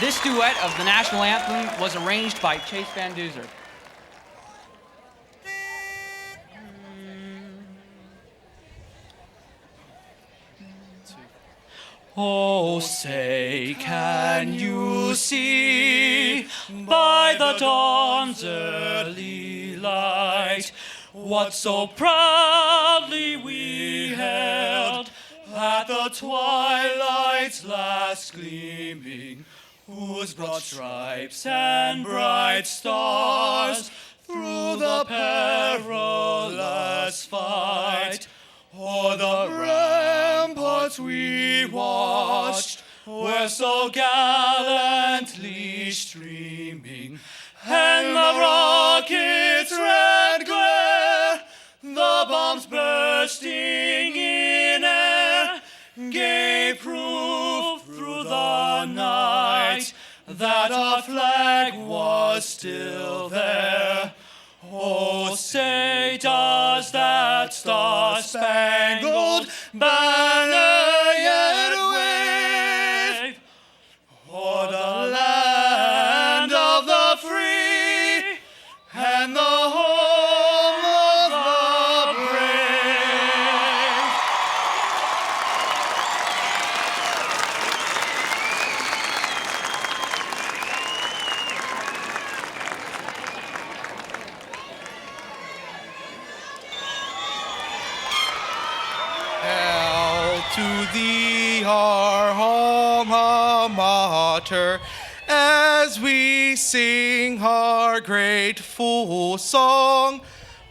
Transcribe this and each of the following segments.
This duet of the national anthem was arranged by Chase Van Duzer. Oh, say, can you see by the dawn's early light what so proudly we held at the twilight's last gleaming, whose broad stripes and bright stars through the perilous fight o'er the ramparts we watched were so gallantly streaming, and the rocket's red glare, the bombs bursting in air, gave proof through the night that our flag was still there. Oh, say, does that star-spangled banner yet wave o'er the land of the free and the home of the brave? Hail to thee, our alma mater, as we sing our grateful song.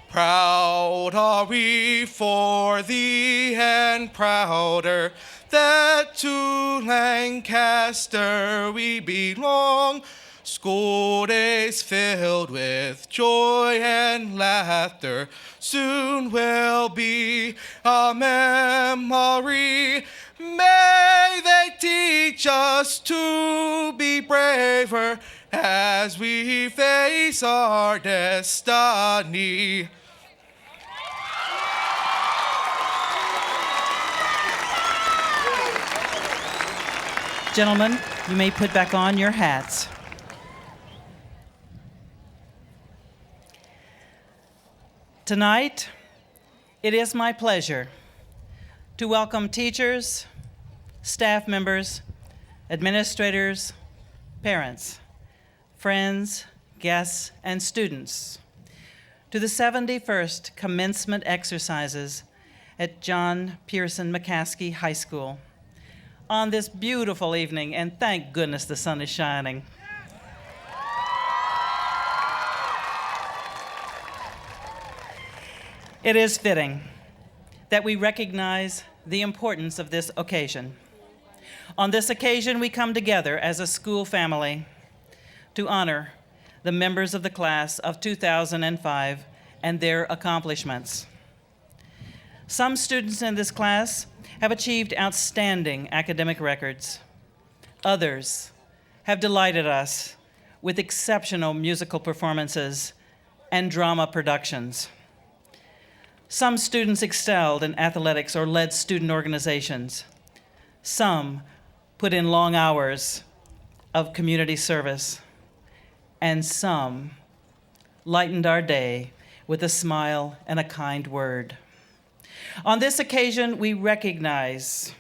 Proud are we for thee, and prouder that to Lancaster we belong. School days filled with joy and laughter soon will be a memory. May they teach us to be braver as we face our destiny. Gentlemen, you may put back on your hats. Tonight, it is my pleasure to welcome teachers, staff members, administrators, parents, friends, guests, and students to the 71st Commencement exercises at John Pearson Mccaskey High School on this beautiful evening, and thank goodness the sun is shining. It is fitting that we recognize the importance of this occasion. On this occasion, we come together as a school family to honor the members of the class of 2005 and their accomplishments. Some students in this class have achieved outstanding academic records. Others have delighted us with exceptional musical performances and drama productions. Some students excelled in athletics or led student organizations. Some put in long hours of community service. And some lightened our day with a smile and a kind word. On this occasion, we recognize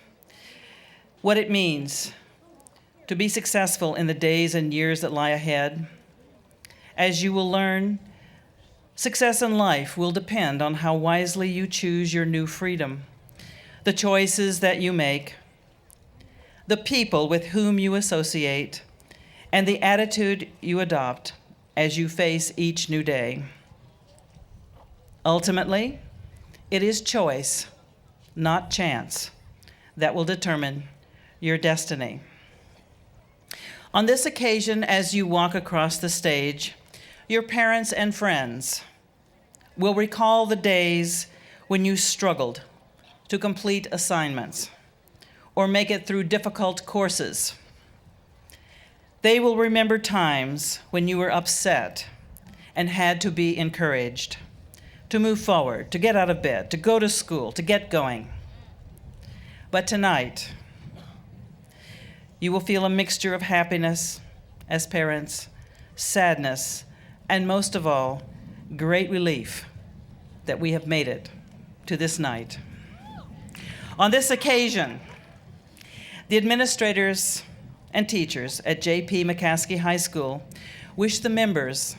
what it means to be successful in the days and years that lie ahead. As you will learn, success in life will depend on how wisely you choose your new freedom, the choices that you make, the people with whom you associate, and the attitude you adopt as you face each new day. Ultimately, it is choice, not chance, that will determine your destiny. On this occasion, as you walk across the stage, your parents and friends will recall the days when you struggled to complete assignments or make it through difficult courses. They will remember times when you were upset and had to be encouraged to move forward, to get out of bed, to go to school, to get going. But tonight, You will feel a mixture of happiness as parents, sadness, and most of all, great relief that we have made it to this night. On this occasion, the administrators and teachers at J.P. Mccaskey High School wish the members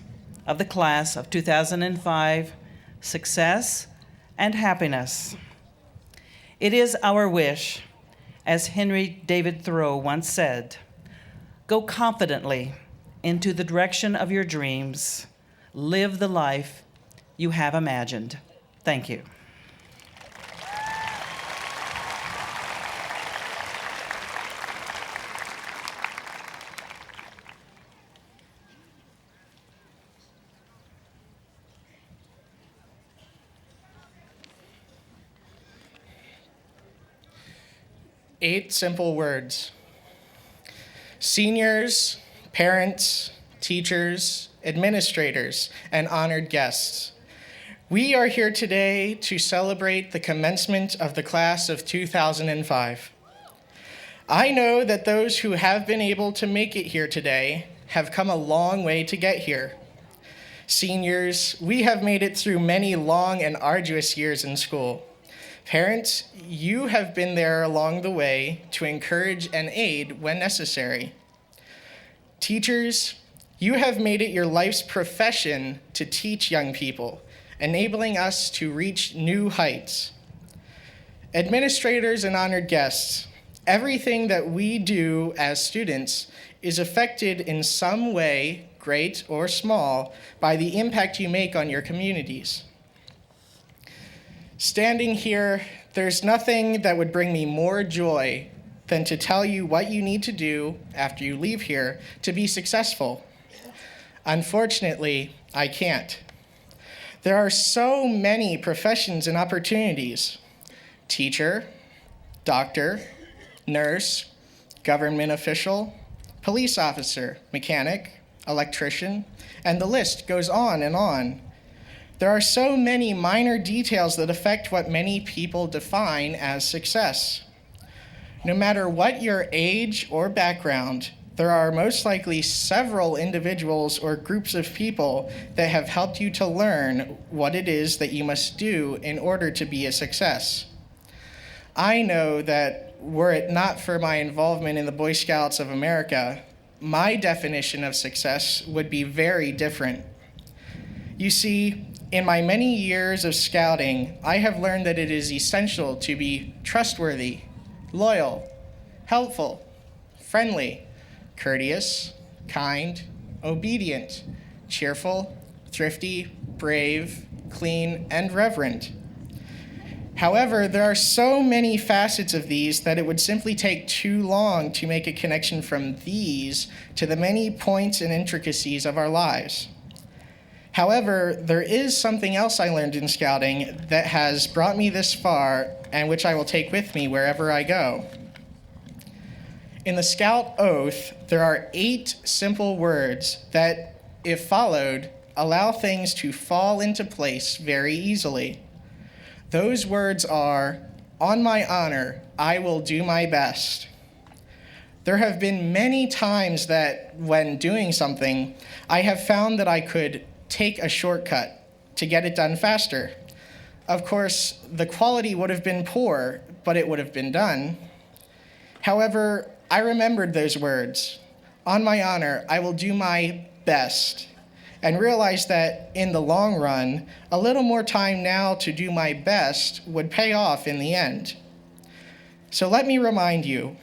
of the class of 2005 success and happiness. It is our wish, as Henry David Thoreau once said, go confidently into the direction of your dreams. Live the life you have imagined. Thank you. Eight simple words. Seniors, parents, teachers, administrators, and honored guests. We are here today to celebrate the commencement of the class of 2005. I know that those who have been able to make it here today have come a long way to get here. Seniors, we have made it through many long and arduous years in school. Parents, you have been there along the way to encourage and aid when necessary. Teachers, you have made it your life's profession to teach young people, enabling us to reach new heights. Administrators and honored guests, everything that we do as students is affected in some way, great or small, by the impact you make on your communities. Standing here, there's nothing that would bring me more joy than to tell you what you need to do after you leave here to be successful. Unfortunately, I can't. There are so many professions and opportunities: teacher, doctor, nurse, government official, police officer, mechanic, electrician, and the list goes on and on. There are so many minor details that affect what many people define as success. No matter what your age or background, there are most likely several individuals or groups of people that have helped you to learn what it is that you must do in order to be a success. I know that were it not for my involvement in the Boy Scouts of America, my definition of success would be very different. You see, in my many years of scouting, I have learned that it is essential to be trustworthy, loyal, helpful, friendly, courteous, kind, obedient, cheerful, thrifty, brave, clean, and reverent. However, there are so many facets of these that it would simply take too long to make a connection from these to the many points and intricacies of our lives. However, there is something else I learned in scouting that has brought me this far and which I will take with me wherever I go. In the Scout Oath, there are 8 simple words that, if followed, allow things to fall into place very easily. Those words are, "On my honor, I will do my best." There have been many times that when doing something, I have found that I could take a shortcut to get it done faster. Of course, the quality would have been poor, but it would have been done. However, I remembered those words, "On my honor, I will do my best," and realized that in the long run, a little more time now to do my best would pay off in the end. So let me remind you,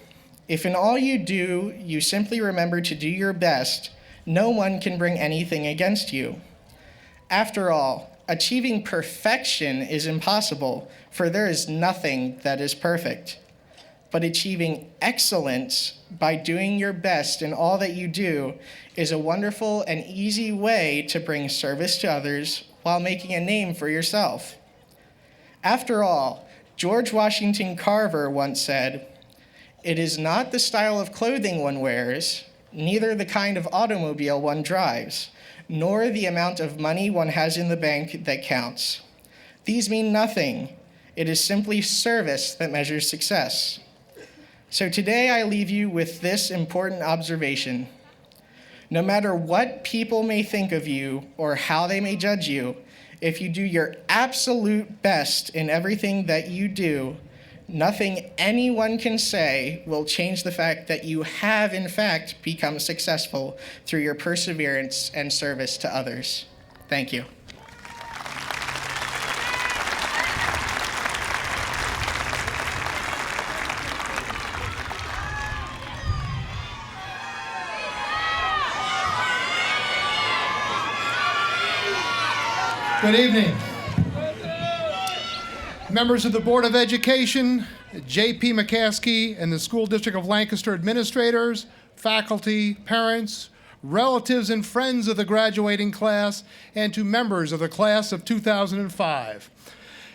if in all you do, you simply remember to do your best, no one can bring anything against you. After all, achieving perfection is impossible, for there is nothing that is perfect. But achieving excellence by doing your best in all that you do is a wonderful and easy way to bring service to others while making a name for yourself. After all, George Washington Carver once said, "It is not the style of clothing one wears, neither the kind of automobile one drives, nor the amount of money one has in the bank that counts. These mean nothing. It is simply service that measures success." So today I leave you with this important observation. No matter what people may think of you or how they may judge you, if you do your absolute best in everything that you do, nothing anyone can say will change the fact that you have, in fact, become successful through your perseverance and service to others. Thank you. Good evening. Members of the Board of Education, J.P. Mccaskey and the School District of Lancaster administrators, faculty, parents, relatives and friends of the graduating class, and to members of the class of 2005.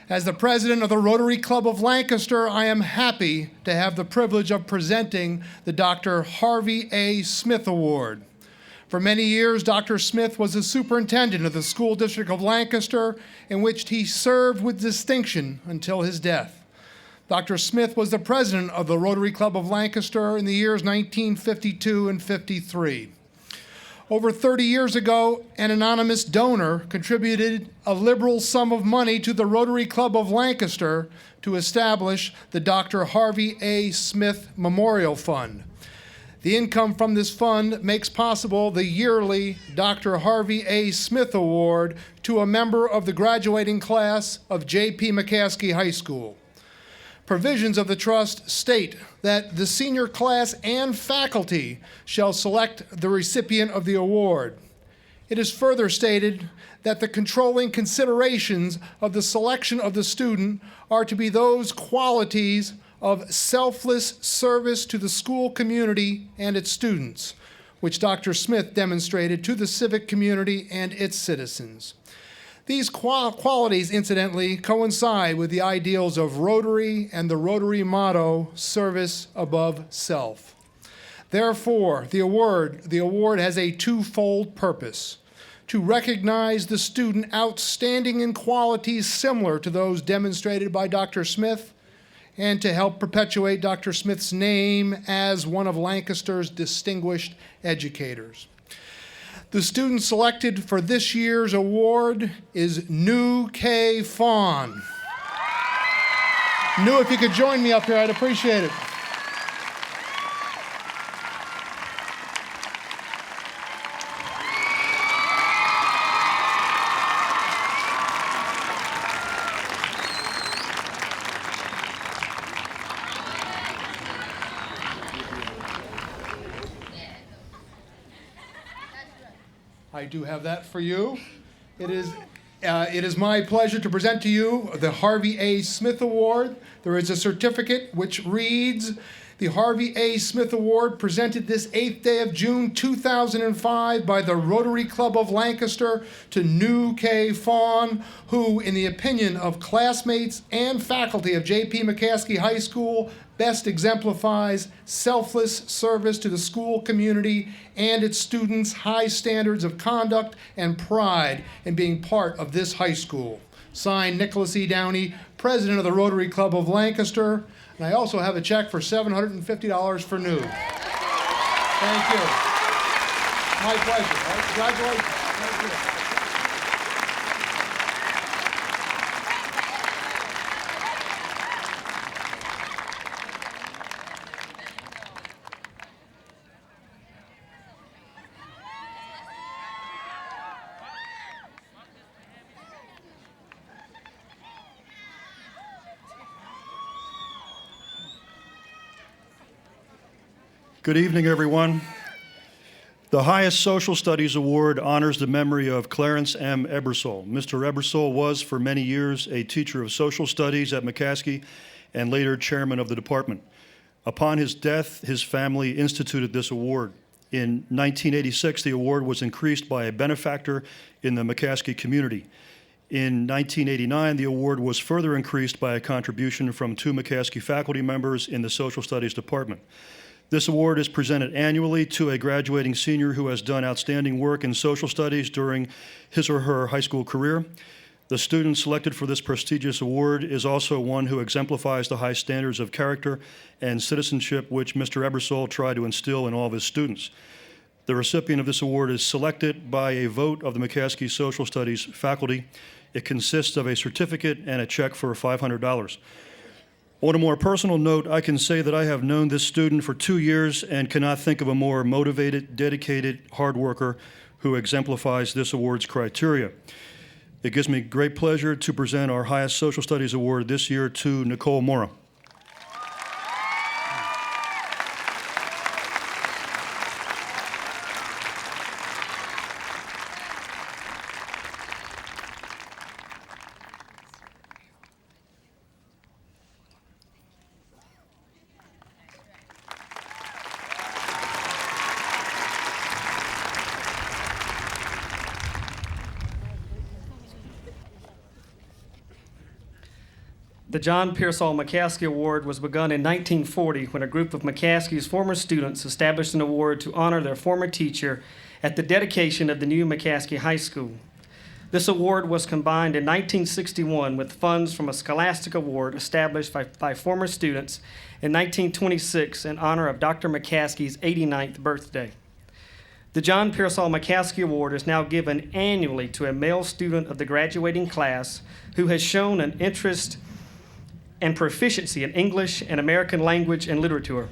As the president of the Rotary Club of Lancaster, I am happy to have the privilege of presenting the Dr. Harvey A. Smith Award. For many years, Dr. Smith was the superintendent of the School District of Lancaster, in which he served with distinction until his death. Dr. Smith was the president of the Rotary Club of Lancaster in the years 1952 and 53. Over 30 years ago, an anonymous donor contributed a liberal sum of money to the Rotary Club of Lancaster to establish the Dr. Harvey A. Smith Memorial Fund. The income from this fund makes possible the yearly Dr. Harvey A. Smith Award to a member of the graduating class of J.P. Mccaskey High School. Provisions of the trust state that the senior class and faculty shall select the recipient of the award. It is further stated that the controlling considerations of the selection of the student are to be those qualities of selfless service to the school community and its students, which Dr. Smith demonstrated to the civic community and its citizens. These qualities, incidentally, coincide with the ideals of Rotary and the Rotary motto, service above self. Therefore, the award has a twofold purpose: to recognize the student outstanding in qualities similar to those demonstrated by Dr. Smith, and to help perpetuate Dr. Smith's name as one of Lancaster's distinguished educators. The student selected for this year's award is New K. Fawn. New, if you could join me up here, I'd appreciate it. I do have that for you. It is my pleasure to present to you the Harvey A. Smith Award. There is a certificate which reads, the Harvey A. Smith Award presented this 8th day of June 2005 by the Rotary Club of Lancaster to New K. Fawn, who, in the opinion of classmates and faculty of J.P. Mccaskey High School, best exemplifies selfless service to the school community and its students' high standards of conduct and pride in being part of this high school. Signed, Nicholas E. Downey, President of the Rotary Club of Lancaster. And I also have a check for $750 for New. Thank you. My pleasure. All right, congratulations. Thank you. Good evening, everyone. The highest Social Studies Award honors the memory of Clarence M. Ebersole. Mr. Ebersole was, for many years, a teacher of social studies at Mccaskey and later chairman of the department. Upon his death, his family instituted this award. In 1986, the award was increased by a benefactor in the Mccaskey community. In 1989, the award was further increased by a contribution from 2 Mccaskey faculty members in the social studies department. This award is presented annually to a graduating senior who has done outstanding work in social studies during his or her high school career. The student selected for this prestigious award is also one who exemplifies the high standards of character and citizenship which Mr. Ebersol tried to instill in all of his students. The recipient of this award is selected by a vote of the Mccaskey Social Studies faculty. It consists of a certificate and a check for $500. On a more personal note, I can say that I have known this student for 2 years and cannot think of a more motivated, dedicated, hard worker who exemplifies this award's criteria. It gives me great pleasure to present our highest Social Studies Award this year to Nicole Mora. The John Pearsall Mccaskey Award was begun in 1940 when a group of McCaskey's former students established an award to honor their former teacher at the dedication of the new McCaskey High School. This award was combined in 1961 with funds from a scholastic award established by former students in 1926 in honor of Dr. McCaskey's 89th birthday. The John Pearsall Mccaskey Award is now given annually to a male student of the graduating class who has shown an interest and proficiency in English and American language and literature.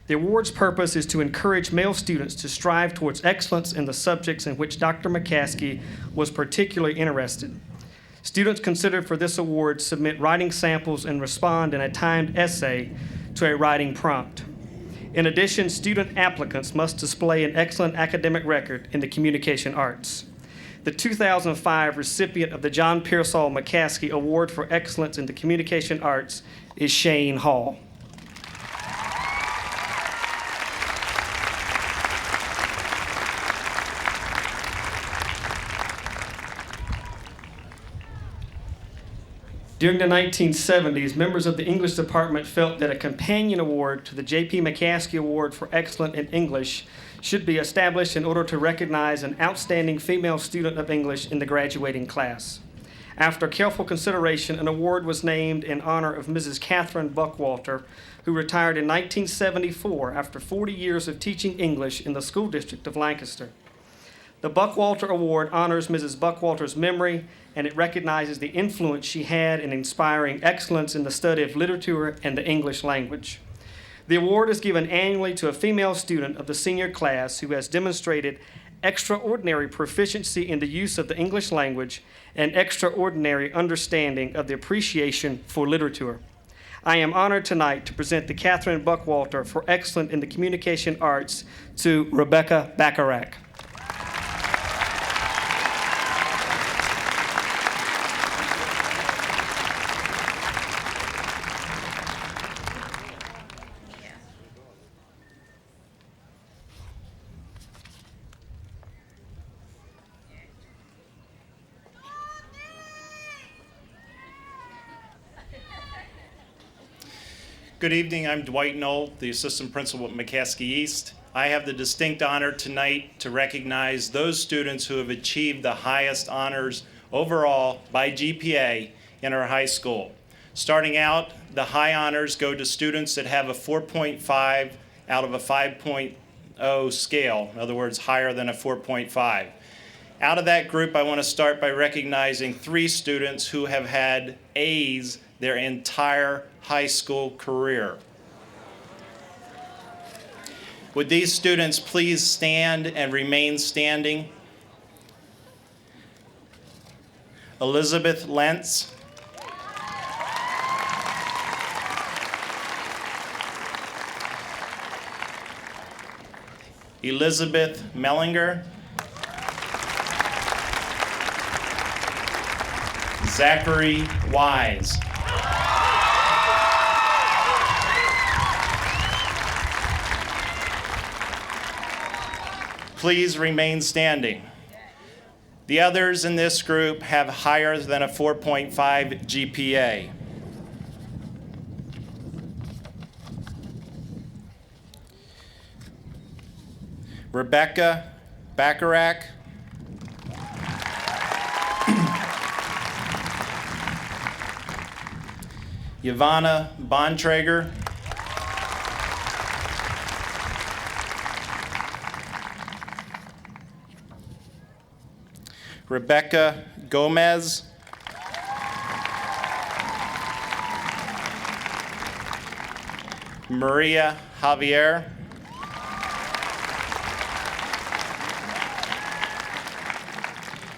The award's purpose is to encourage male students to strive towards excellence in the subjects in which Dr. McCaskey was particularly interested. Students considered for this award submit writing samples and respond in a timed essay to a writing prompt. In addition, student applicants must display an excellent academic record in the communication arts. The 2005 recipient of the John Pearsall Mccaskey Award for Excellence in the Communication Arts is Shane Hall. During the 1970s, members of the English department felt that a companion award to the J.P. Mccaskey Award for Excellence in English should be established in order to recognize an outstanding female student of English in the graduating class. After careful consideration, an award was named in honor of Mrs. Catherine Buckwalter, who retired in 1974 after 40 years of teaching English in the school district of Lancaster. The Buckwalter Award honors Mrs. Buckwalter's memory, and it recognizes the influence she had in inspiring excellence in the study of literature and the English language. The award is given annually to a female student of the senior class who has demonstrated extraordinary proficiency in the use of the English language and extraordinary understanding of the appreciation for literature. I am honored tonight to present the Catherine Buckwalter for Excellence in the Communication Arts to Rebecca Bacharach. Good evening, I'm Dwight Knoll, the Assistant Principal at McCaskey East. I have the distinct honor tonight to recognize those students who have achieved the highest honors overall by GPA in our high school. Starting out, the high honors go to students that have a 4.5 out of a 5.0 scale, in other words, higher than a 4.5. Out of that group, I want to start by recognizing 3 students who have had A's their entire high school career. Would these students please stand and remain standing? Elizabeth Lentz. Elizabeth Mellinger. Zachary Wise. Please remain standing. The others in this group have higher than a 4.5 GPA. Rebecca Bacharach. Yvonne Bontrager, Rebecca Gomez, Maria Javier,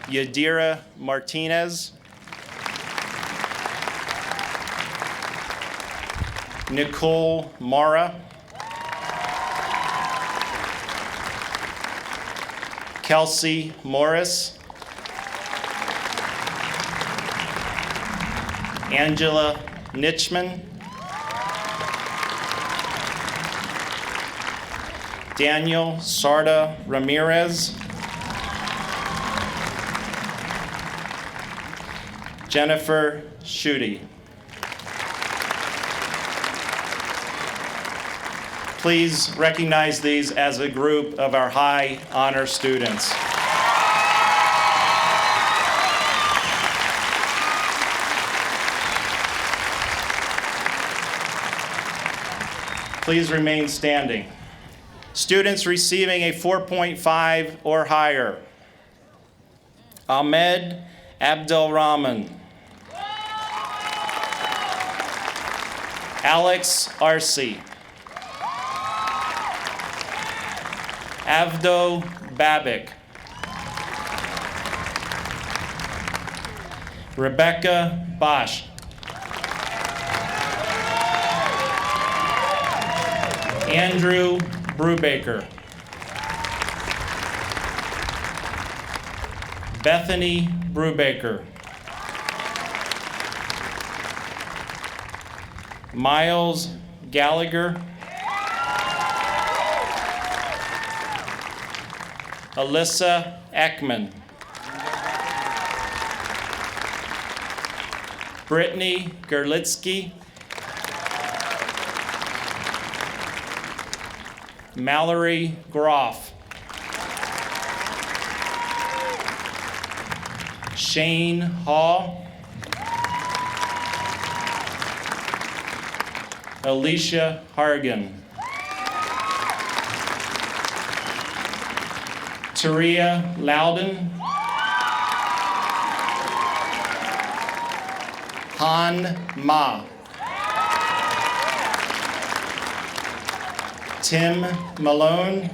Yadira Martinez, Nicole Mara, Kelsey Morris, Angela Nitchman, Daniel Sarda Ramirez, Jennifer Schutte. Please recognize these as a group of our high honor students. Please remain standing. Students receiving a 4.5 or higher: Ahmed Abdelrahman, Alex Arce, Avdo Babik, Rebecca Bosch, Andrew Brubaker, Bethany Brubaker, Miles Gallagher, Alyssa Ekman, Brittany Gerlitsky, Mallory Groff, Shane Hall, Alicia Hargan, Taria Loudon, Han Ma, Tim Malone,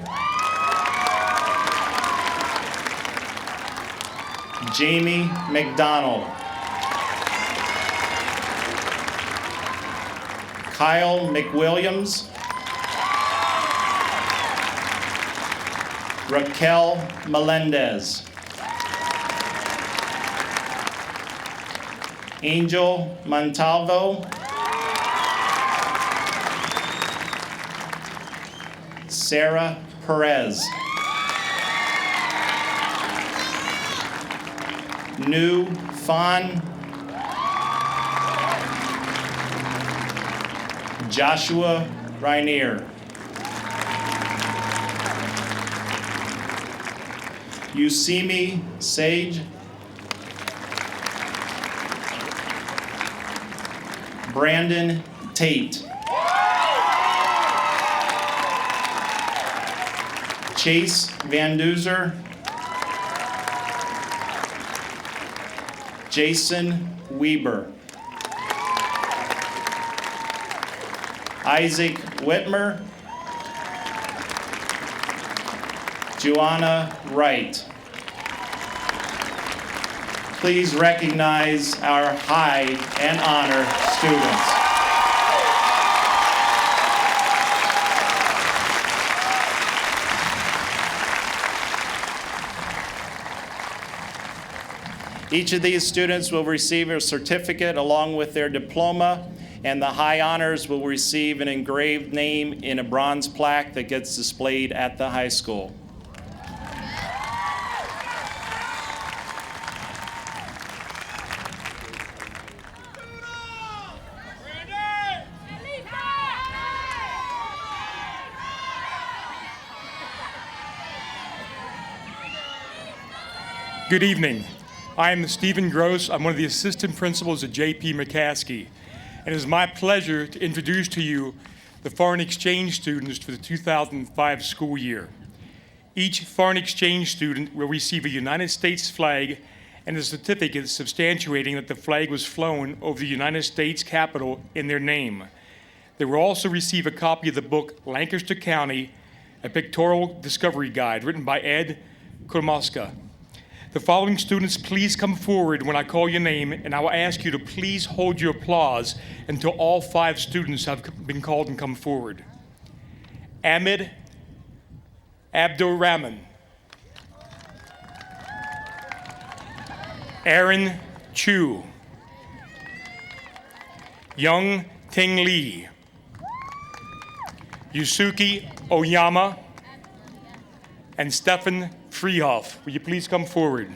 Jamie McDonald, Kyle McWilliams, Raquel Melendez, Angel Montalvo, Sarah Perez, Nu Fan, Joshua Rainier, Usimi Sage, Brandon Tate, Chase Van Duzer, Jason Weber, Isaac Whitmer, Joanna Wright. Please recognize our high and honor students. Each of these students will receive a certificate along with their diploma, and the high honors will receive an engraved name in a bronze plaque that gets displayed at the high school. Good evening. I am Stephen Gross. I'm one of the assistant principals at J.P. Mccaskey. and it is my pleasure to introduce to you the foreign exchange students for the 2005 school year. Each foreign exchange student will receive a United States flag and a certificate substantiating that the flag was flown over the United States Capitol in their name. They will also receive a copy of the book Lancaster County, a pictorial discovery guide written by Ed Kurmaska. The following students, please come forward when I call your name, and I will ask you to please hold your applause until all 5 students have been called and come forward. Ahmed Abdurrahman. Aaron Chu. Young Ting Lee. Yusuke Oyama. And Stefan Freehoff. Will you please come forward?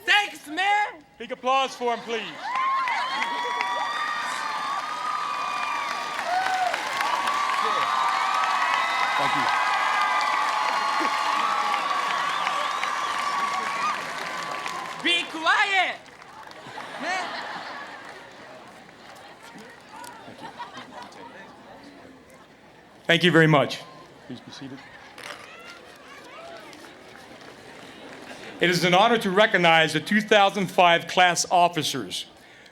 Thanks, man. Big applause for him, please. Thank you. Be quiet, man. Thank you very much. Please be seated. It is an honor to recognize the 2005 class officers.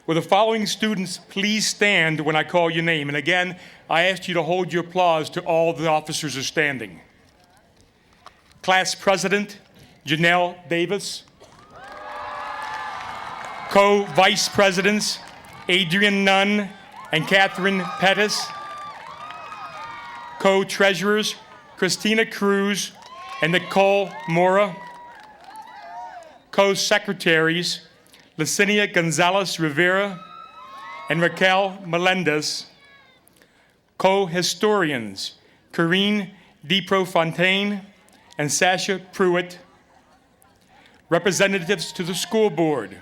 Will the following students please stand when I call your name? And again, I ask you to hold your applause till all the officers are standing. Class President, Janelle Davis. Co-Vice Presidents, Adrian Nunn and Catherine Pettis. Co-Treasurers, Christina Cruz and Nicole Mora. Co-Secretaries, Licinia Gonzalez Rivera and Raquel Melendez. Co-Historians, Corrine DeProfontaine and Sasha Pruitt. Representatives to the school board,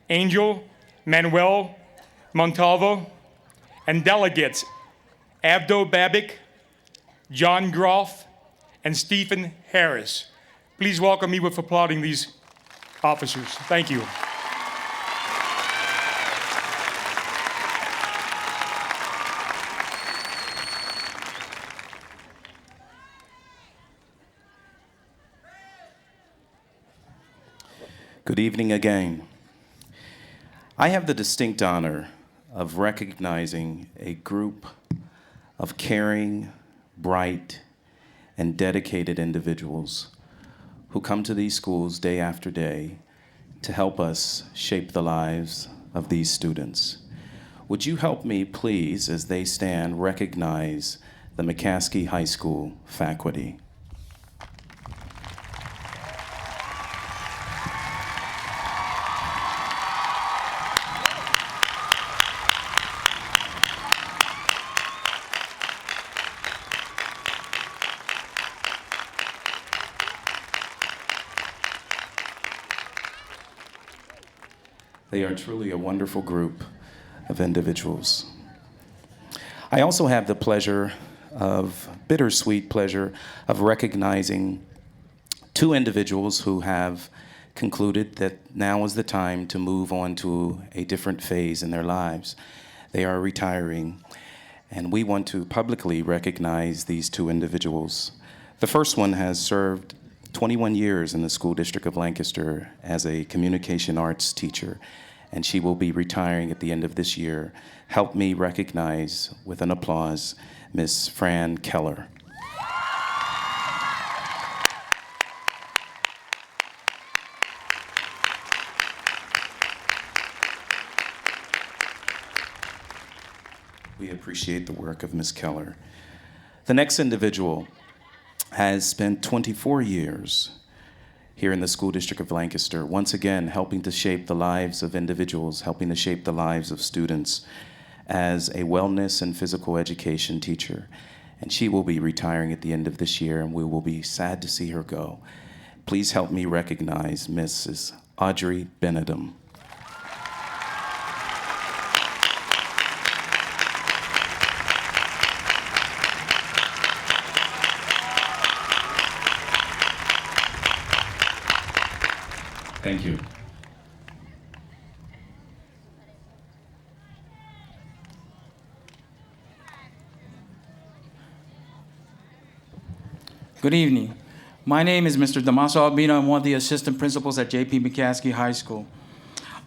Angel Manuel Montalvo, and delegates, Abdo Babik, John Groff, and Stephen Harris. Please welcome me with applauding these officers. Thank you. Good evening again. I have the distinct honor of recognizing a group of caring, bright, and dedicated individuals who come to these schools day after day to help us shape the lives of these students. Would you help me, please, as they stand, recognize the McCaskey High School faculty? They are truly a wonderful group of individuals. I also have the bittersweet pleasure of recognizing 2 individuals who have concluded that now is the time to move on to a different phase in their lives. They are retiring, and we want to publicly recognize these 2 individuals. The first one has served 21 years in the school district of Lancaster as a communication arts teacher, and she will be retiring at the end of this year. Help me recognize, with an applause, Miss Fran Keller. We appreciate the work of Ms. Keller. The next individual has spent 24 years here in the school district of Lancaster, once again helping to shape the lives of individuals, helping to shape the lives of students as a wellness and physical education teacher. And she will be retiring at the end of this year, and we will be sad to see her go. Please help me recognize Mrs. Audrey Benedum. Thank you. Good evening. My name is Mr. Damaso Albino. I'm one of the assistant principals at J.P. Mccaskey High School.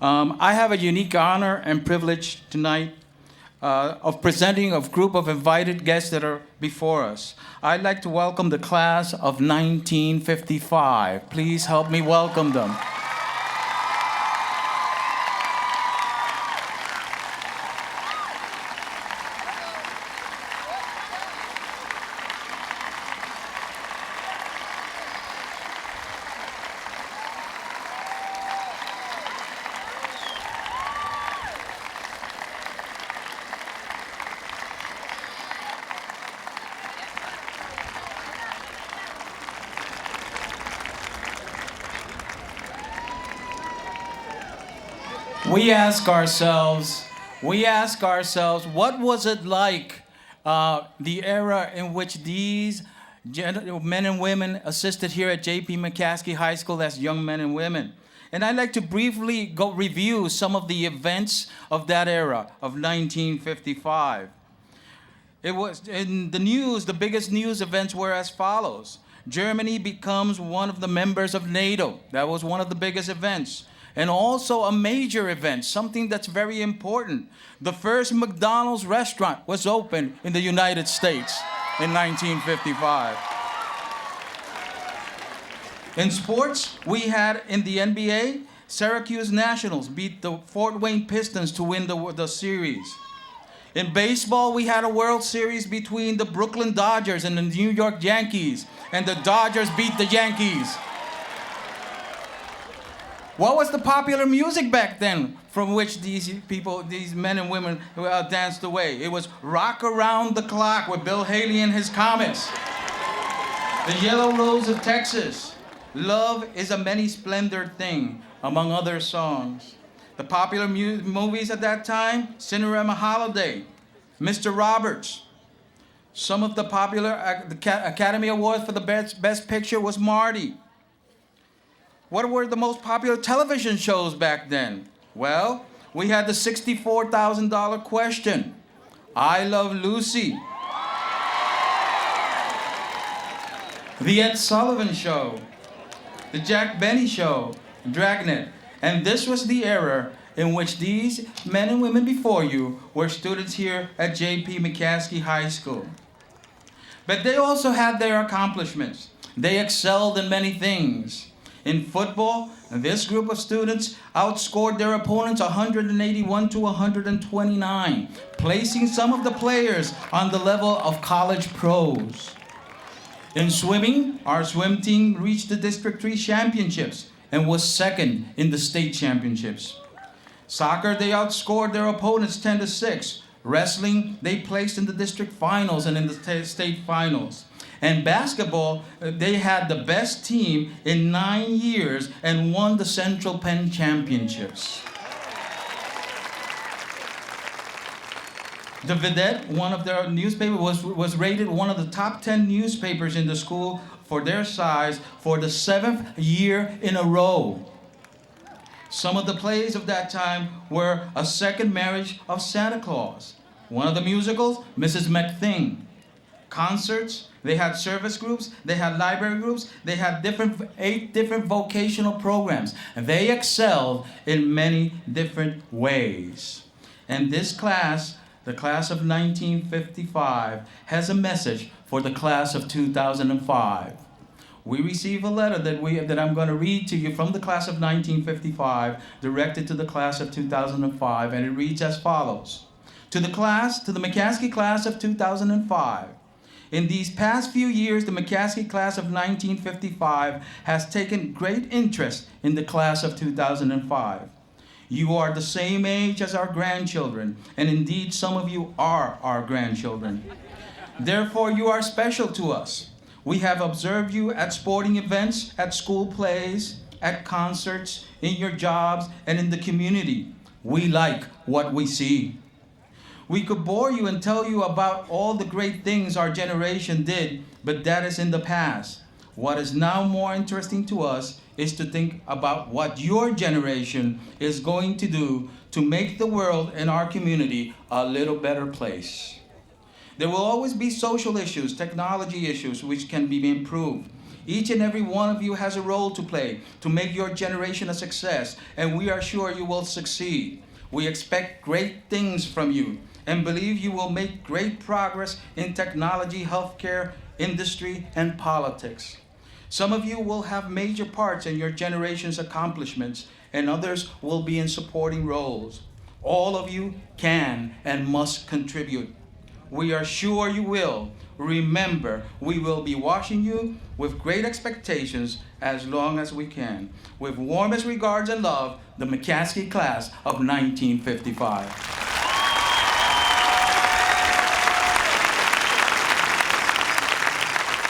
I have a unique honor and privilege tonight of presenting a group of invited guests that are before us. I'd like to welcome the class of 1955. Please help me welcome them. We ask ourselves, what was it like, the era in which these men and women assisted here at J.P. Mccaskey High School as young men and women? And I'd like to briefly go review some of the events of that era of 1955. It was in the news, the biggest news events were as follows. Germany becomes one of the members of NATO. That was one of the biggest events. And also a major event, something that's very important. The first McDonald's restaurant was opened in the United States in 1955. In sports, we had in the NBA, Syracuse Nationals beat the Fort Wayne Pistons to win the series. In baseball, we had a World Series between the Brooklyn Dodgers and the New York Yankees, and the Dodgers beat the Yankees. What was the popular music back then from which these people, these men and women danced away? It was Rock Around the Clock with Bill Haley and his Comets. The Yellow Rose of Texas. Love is a many-splendored thing, among other songs. The popular movies at that time, Cinderella Holiday, Mr. Roberts. Some of the popular Academy Awards for the Best Picture was Marty. What were the most popular television shows back then? Well, we had the $64,000 question. I Love Lucy. The Ed Sullivan Show. The Jack Benny Show. Dragnet. And this was the era in which these men and women before you were students here at J.P. Mccaskey High School. But they also had their accomplishments. They excelled in many things. In football, this group of students outscored their opponents 181 to 129, placing some of the players on the level of college pros. In swimming, our swim team reached the District 3 championships and was second in the state championships. Soccer, they outscored their opponents 10 to 6. Wrestling, they placed in the district finals and in the state finals. And basketball, they had the best team in 9 years and won the Central Penn Championships. The Vidette, one of their newspapers, was rated one of the top 10 newspapers in the school for their size for the 7th year in a row. Some of the plays of that time were A Second Marriage of Santa Claus. One of the musicals, Mrs. McThing. Concerts, they had service groups, they had library groups, they had 8 different vocational programs. And they excelled in many different ways. And this class, the class of 1955, has a message for the class of 2005. We receive a letter that I'm going to read to you from the class of 1955, directed to the class of 2005, and it reads as follows. To the Mccaskey class of 2005. In these past few years, the Mccaskey class of 1955 has taken great interest in the class of 2005. You are the same age as our grandchildren, and indeed some of you are our grandchildren. Therefore, you are special to us. We have observed you at sporting events, at school plays, at concerts, in your jobs, and in the community. We like what we see. We could bore you and tell you about all the great things our generation did, but that is in the past. What is now more interesting to us is to think about what your generation is going to do to make the world and our community a little better place. There will always be social issues, technology issues, which can be improved. Each and every one of you has a role to play to make your generation a success, and we are sure you will succeed. We expect great things from you and believe you will make great progress in technology, healthcare, industry, and politics. Some of you will have major parts in your generation's accomplishments, and others will be in supporting roles. All of you can and must contribute. We are sure you will. Remember, we will be watching you with great expectations as long as we can. With warmest regards and love, the Mccaskey class of 1955.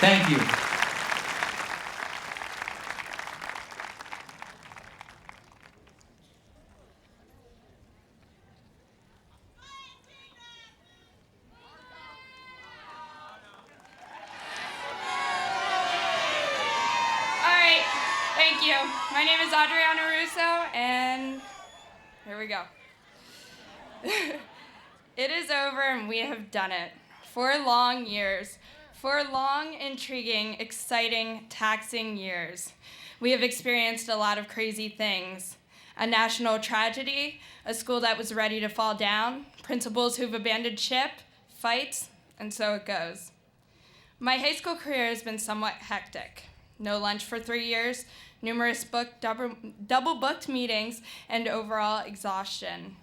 Thank you. Thank you. My name is Adriana Russo, and here we go. It is over, and we have done it. 4 long years. 4 long, intriguing, exciting, taxing years. We have experienced a lot of crazy things. A national tragedy, a school that was ready to fall down, principals who've abandoned ship, fights, and so it goes. My high school career has been somewhat hectic. No lunch for 3 years, numerous double-booked meetings, and overall exhaustion.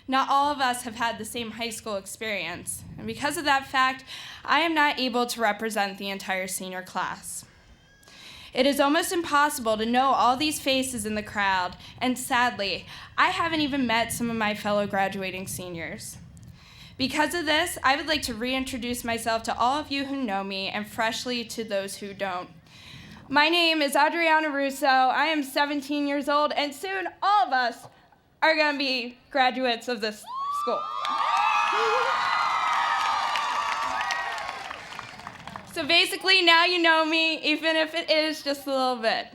Not all of us have had the same high school experience, and because of that fact, I am not able to represent the entire senior class. It is almost impossible to know all these faces in the crowd, and sadly, I haven't even met some of my fellow graduating seniors. Because of this, I would like to reintroduce myself to all of you who know me, and freshly to those who don't. My name is Adriana Russo. I am 17 years old, and soon all of us are going to be graduates of this school. So basically, now you know me, even if it is just a little bit.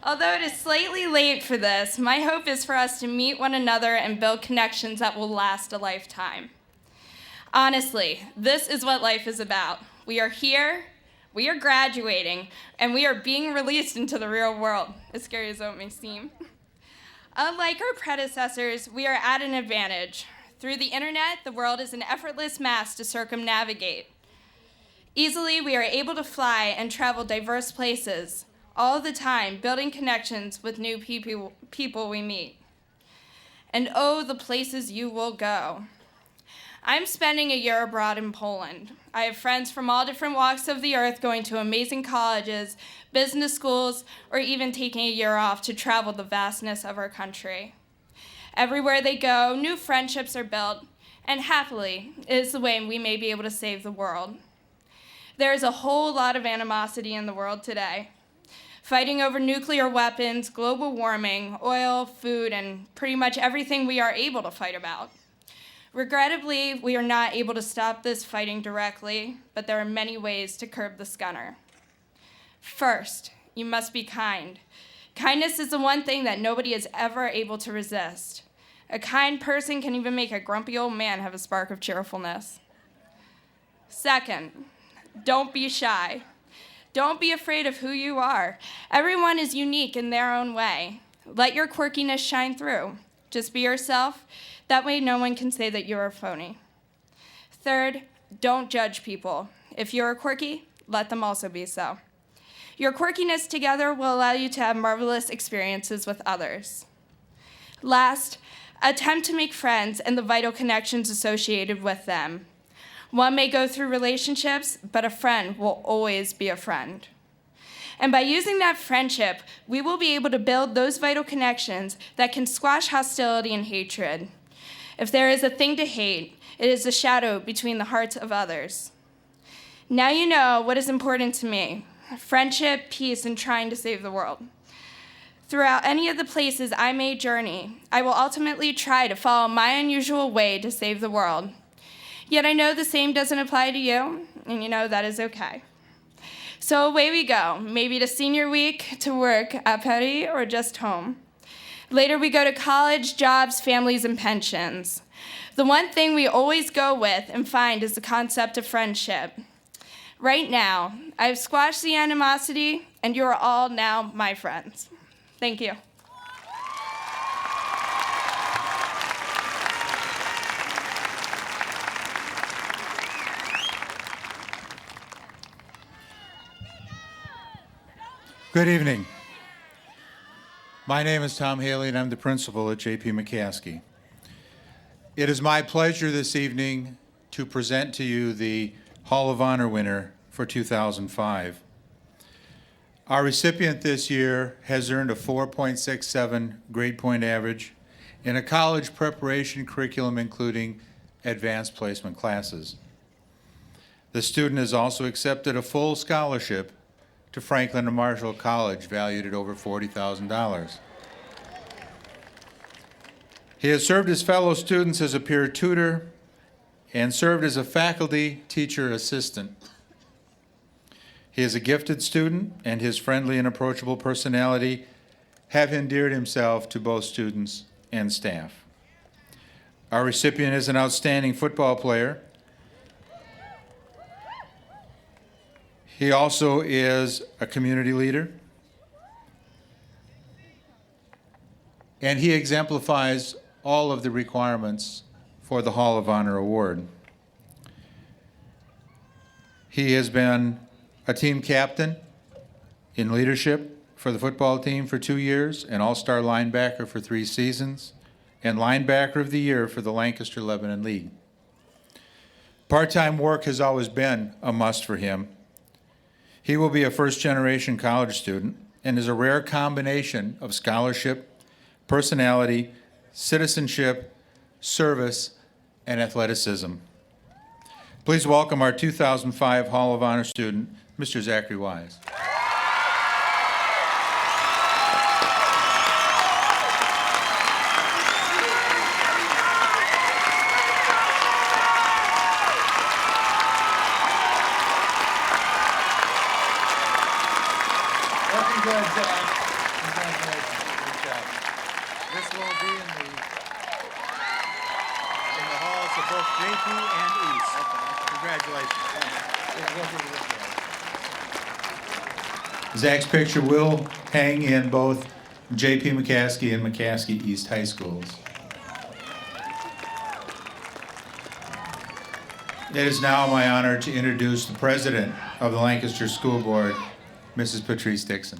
Although it is slightly late for this, my hope is for us to meet one another and build connections that will last a lifetime. Honestly, this is what life is about. We are here, we are graduating, and we are being released into the real world, as scary as it may seem. Unlike our predecessors, we are at an advantage. Through the internet, the world is an effortless mass to circumnavigate. Easily, we are able to fly and travel diverse places, all the time, building connections with new people we meet. And oh, the places you will go. I'm spending a year abroad in Poland. I have friends from all different walks of the earth going to amazing colleges, business schools, or even taking a year off to travel the vastness of our country. Everywhere they go, new friendships are built, and happily, it is the way we may be able to save the world. There is a whole lot of animosity in the world today. Fighting over nuclear weapons, global warming, oil, food, and pretty much everything we are able to fight about. Regrettably, we are not able to stop this fighting directly, but there are many ways to curb the scunner. First, you must be kind. Kindness is the one thing that nobody is ever able to resist. A kind person can even make a grumpy old man have a spark of cheerfulness. Second, don't be shy. Don't be afraid of who you are. Everyone is unique in their own way. Let your quirkiness shine through. Just be yourself. That way no one can say that you're a phony. Third, don't judge people. If you're quirky, let them also be so. Your quirkiness together will allow you to have marvelous experiences with others. Last, attempt to make friends and the vital connections associated with them. One may go through relationships, but a friend will always be a friend. And by using that friendship, we will be able to build those vital connections that can squash hostility and hatred. If there is a thing to hate, it is the shadow between the hearts of others. Now you know what is important to me: friendship, peace, and trying to save the world. Throughout any of the places I may journey, I will ultimately try to follow my unusual way to save the world. Yet I know the same doesn't apply to you, and you know that is okay. So away we go, maybe to senior week, to work at Paris, or just home. Later we go to college, jobs, families, and pensions. The one thing we always go with and find is the concept of friendship. Right now, I've squashed the animosity, and you are all now my friends. Thank you. Good evening. My name is Tom Haley, and I'm the principal at J.P. Mccaskey. It is my pleasure this evening to present to you the Hall of Honor winner for 2005. Our recipient this year has earned a 4.67 grade point average in a college preparation curriculum including advanced placement classes. The student has also accepted a full scholarship to Franklin and Marshall College, valued at over $40,000. He has served his fellow students as a peer tutor and served as a faculty teacher assistant. He is a gifted student, and his friendly and approachable personality have endeared himself to both students and staff. Our recipient is an outstanding football player. He also is a community leader, and he exemplifies all of the requirements for the Hall of Honor Award. He has been a team captain in leadership for the football team for 2 years, an all-star linebacker for 3 seasons, and linebacker of the year for the Lancaster-Lebanon League. Part-time work has always been a must for him. He will be a first-generation college student and is a rare combination of scholarship, personality, citizenship, service, and athleticism. Please welcome our 2005 Hall of Honor student, Mr. Zachary Wise. Looking good, Zach. Congratulations. Good job. This will be in the halls of both JP and East. Congratulations. Zach's picture will hang in both J.P. Mccaskey and Mccaskey East High Schools. It is now my honor to introduce the president of the Lancaster School Board, Mrs. Patrice Dixon.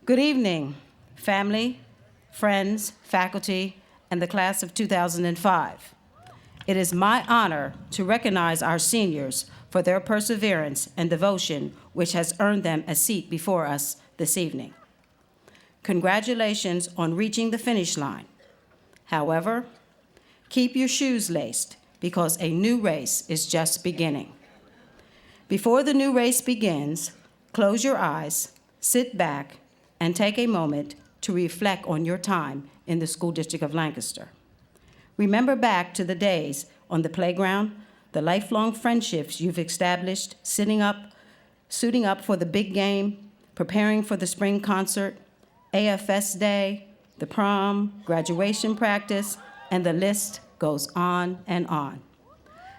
Good evening, family, friends, faculty, and the class of 2005. It is my honor to recognize our seniors for their perseverance and devotion, which has earned them a seat before us this evening. Congratulations on reaching the finish line. However, keep your shoes laced because a new race is just beginning. Before the new race begins, close your eyes, sit back, and take a moment to reflect on your time in the School District of Lancaster. Remember back to the days on the playground, the lifelong friendships you've established, suiting up for the big game, preparing for the spring concert, AFS Day, the prom, graduation practice, and the list goes on and on.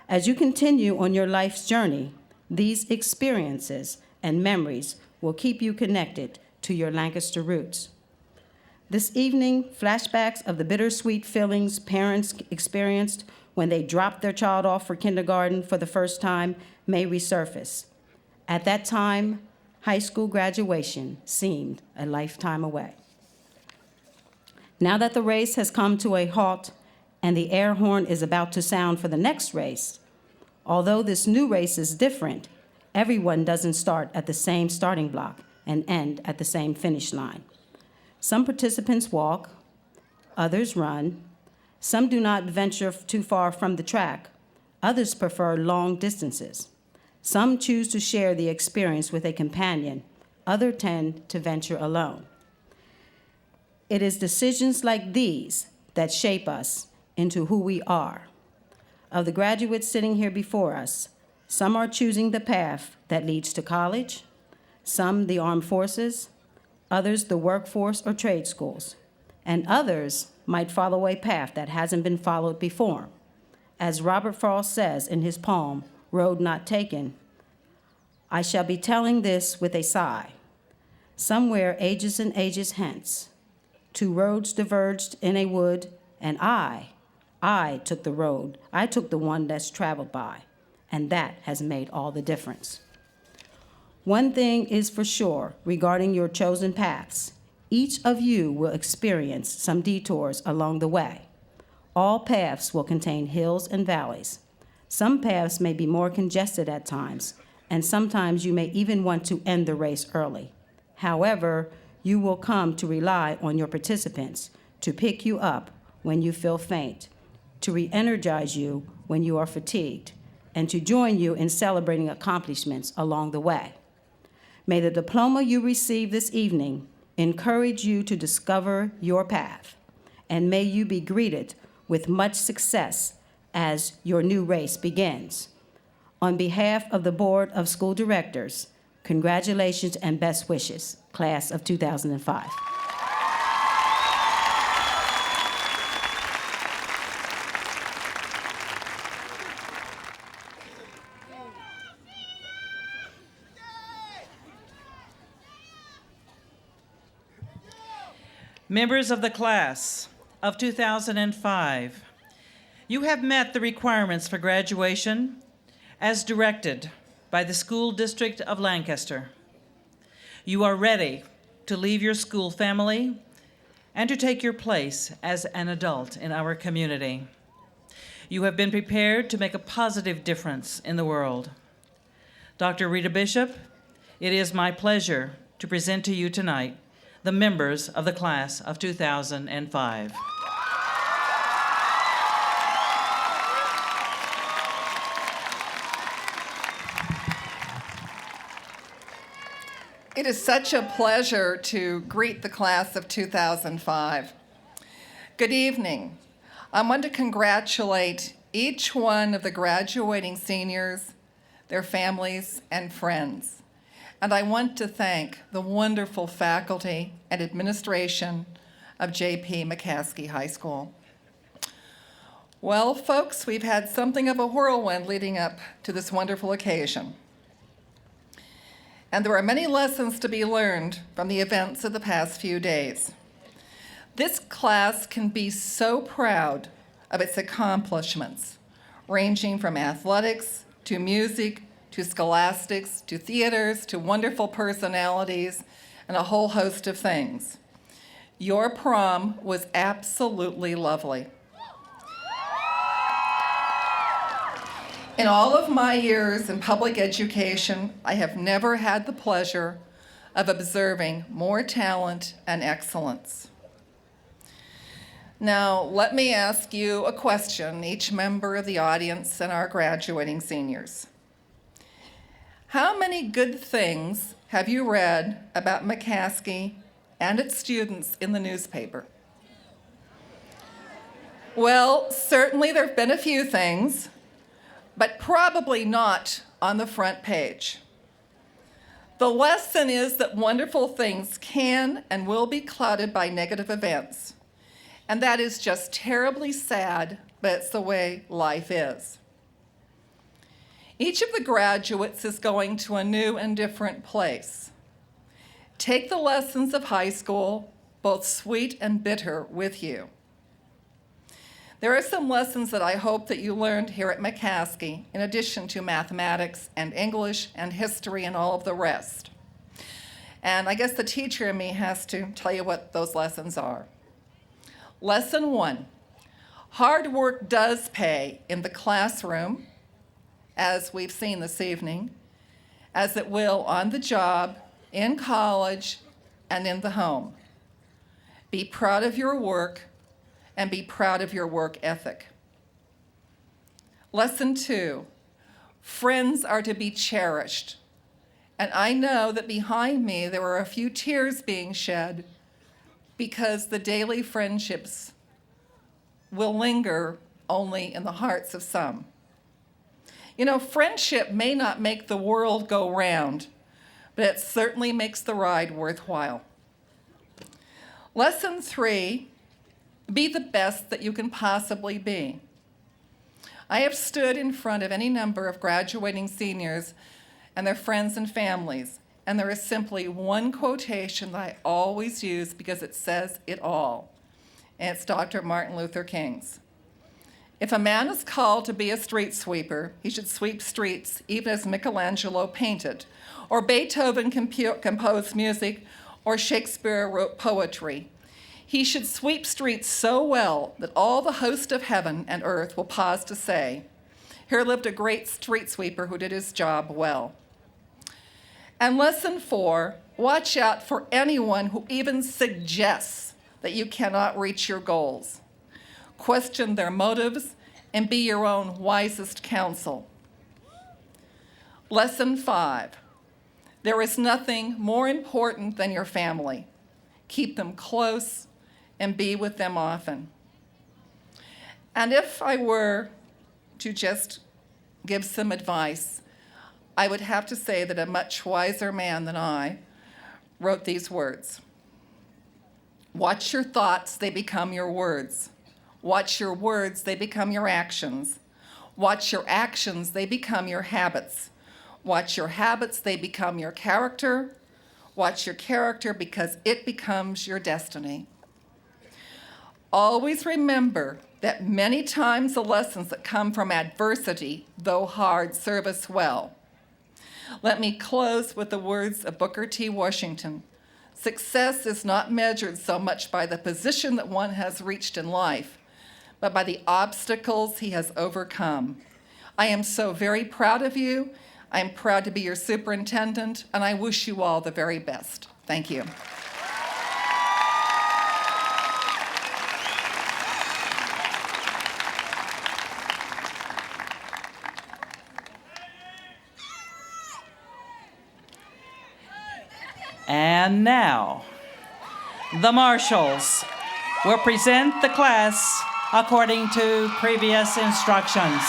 As you continue on your life's journey, these experiences and memories will keep you connected to your Lancaster roots. This evening, flashbacks of the bittersweet feelings parents experienced when they dropped their child off for kindergarten for the first time may resurface. At that time, high school graduation seemed a lifetime away. Now that the race has come to a halt and the air horn is about to sound for the next race, although this new race is different, everyone doesn't start at the same starting block and end at the same finish line. Some participants walk, others run, Some do not venture too far from the track. Others prefer long distances. Some choose to share the experience with a companion. Others tend to venture alone. It is decisions like these that shape us into who we are. Of the graduates sitting here before us, some are choosing the path that leads to college, some the armed forces, others the workforce or trade schools, and others might follow a path that hasn't been followed before. As Robert Frost says in his poem, Road Not Taken, I shall be telling this with a sigh. Somewhere ages and ages hence, two roads diverged in a wood, and I took the road. I took the one that's traveled by, and that has made all the difference. One thing is for sure regarding your chosen paths. Each of you will experience some detours along the way. All paths will contain hills and valleys. Some paths may be more congested at times, and sometimes you may even want to end the race early. However, you will come to rely on your participants to pick you up when you feel faint, to re-energize you when you are fatigued, and to join you in celebrating accomplishments along the way. May the diploma you receive this evening encourage you to discover your path, and may you be greeted with much success as your new race begins. On behalf of the Board of School Directors, congratulations and best wishes, class of 2005. Members of the class of 2005, you have met the requirements for graduation as directed by the School District of Lancaster. You are ready to leave your school family and to take your place as an adult in our community. You have been prepared to make a positive difference in the world. Dr. Rita Bishop, it is my pleasure to present to you tonight the members of the class of 2005. It is such a pleasure to greet the class of 2005. Good evening. I want to congratulate each one of the graduating seniors, their families, and friends. And I want to thank the wonderful faculty and administration of J.P. Mccaskey High School. Well, folks, we've had something of a whirlwind leading up to this wonderful occasion. And there are many lessons to be learned from the events of the past few days. This class can be so proud of its accomplishments, ranging from athletics to music, to scholastics, to theaters, to wonderful personalities, and a whole host of things. Your prom was absolutely lovely. In all of my years in public education, I have never had the pleasure of observing more talent and excellence. Now, let me ask you a question, each member of the audience and our graduating seniors. How many good things have you read about Mccaskey and its students in the newspaper? Well, certainly there have been a few things, but probably not on the front page. The lesson is that wonderful things can and will be clouded by negative events, and that is just terribly sad, but it's the way life is. Each of the graduates is going to a new and different place. Take the lessons of high school, both sweet and bitter, with you. There are some lessons that I hope that you learned here at Mccaskey, in addition to mathematics and English and history and all of the rest. And I guess the teacher in me has to tell you what those lessons are. Lesson 1, hard work does pay in the classroom, as we've seen this evening, as it will on the job, in college, and in the home. Be proud of your work and be proud of your work ethic. Lesson 2, friends are to be cherished. And I know that behind me there are a few tears being shed because the daily friendships will linger only in the hearts of some. You know, friendship may not make the world go round, but it certainly makes the ride worthwhile. Lesson 3, be the best that you can possibly be. I have stood in front of any number of graduating seniors and their friends and families, and there is simply one quotation that I always use because it says it all, and it's Dr. Martin Luther King's. If a man is called to be a street sweeper, he should sweep streets even as Michelangelo painted, or Beethoven composed music, or Shakespeare wrote poetry. He should sweep streets so well that all the host of heaven and earth will pause to say, here lived a great street sweeper who did his job well. And lesson 4, watch out for anyone who even suggests that you cannot reach your goals. Question their motives and be your own wisest counsel. Lesson 5, there is nothing more important than your family. Keep them close and be with them often. And if I were to just give some advice, I would have to say that a much wiser man than I wrote these words. Watch your thoughts, they become your words. Watch your words, they become your actions. Watch your actions, they become your habits. Watch your habits, they become your character. Watch your character because it becomes your destiny. Always remember that many times the lessons that come from adversity, though hard, serve us well. Let me close with the words of Booker T. Washington. Success is not measured so much by the position that one has reached in life, but by the obstacles he has overcome. I am so very proud of you. I am proud to be your superintendent, and I wish you all the very best. Thank you. And now, the marshals will present the class according to previous instructions.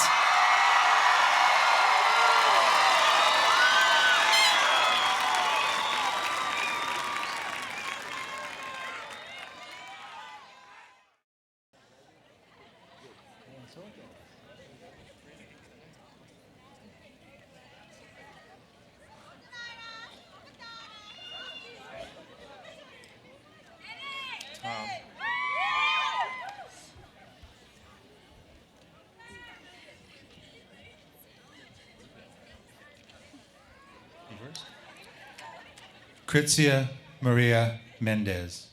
Kritzia Maria Mendez.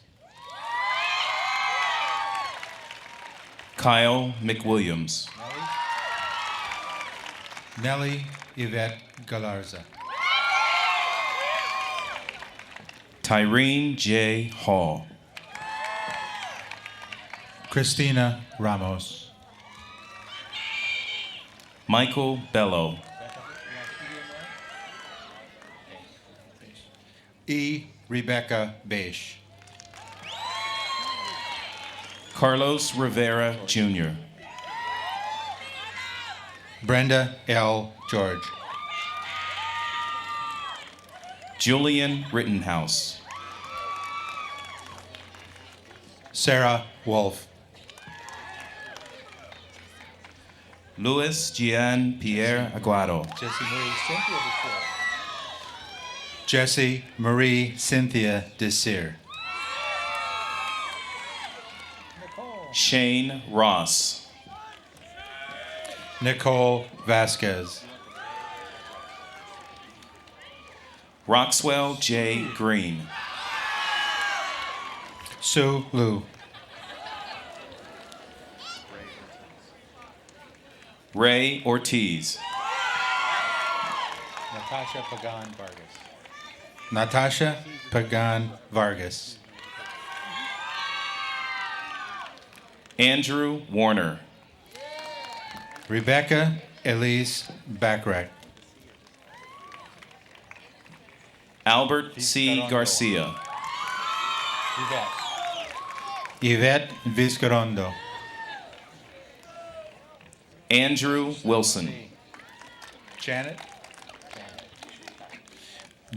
Kyle McWilliams. Nellie Yvette Galarza. Tyreen J. Hall. Christina Ramos. Michael Bello. E. Rebecca Beish. Carlos Rivera, Jr. Brenda L. George. Julian Rittenhouse. Sarah Wolf. Luis Gian Pierre Aguado. Jessie Marie Cynthia Desir. Shane Ross. Nicole Vasquez. Roxwell J. Green. Sue Liu. Ray Ortiz. Natasha Pagan Vargas. Natasha Pagan Vargas. Andrew Warner. Rebecca Elise Backrack. Albert C. Garcia. Yvette Vizcarondo. Andrew Wilson.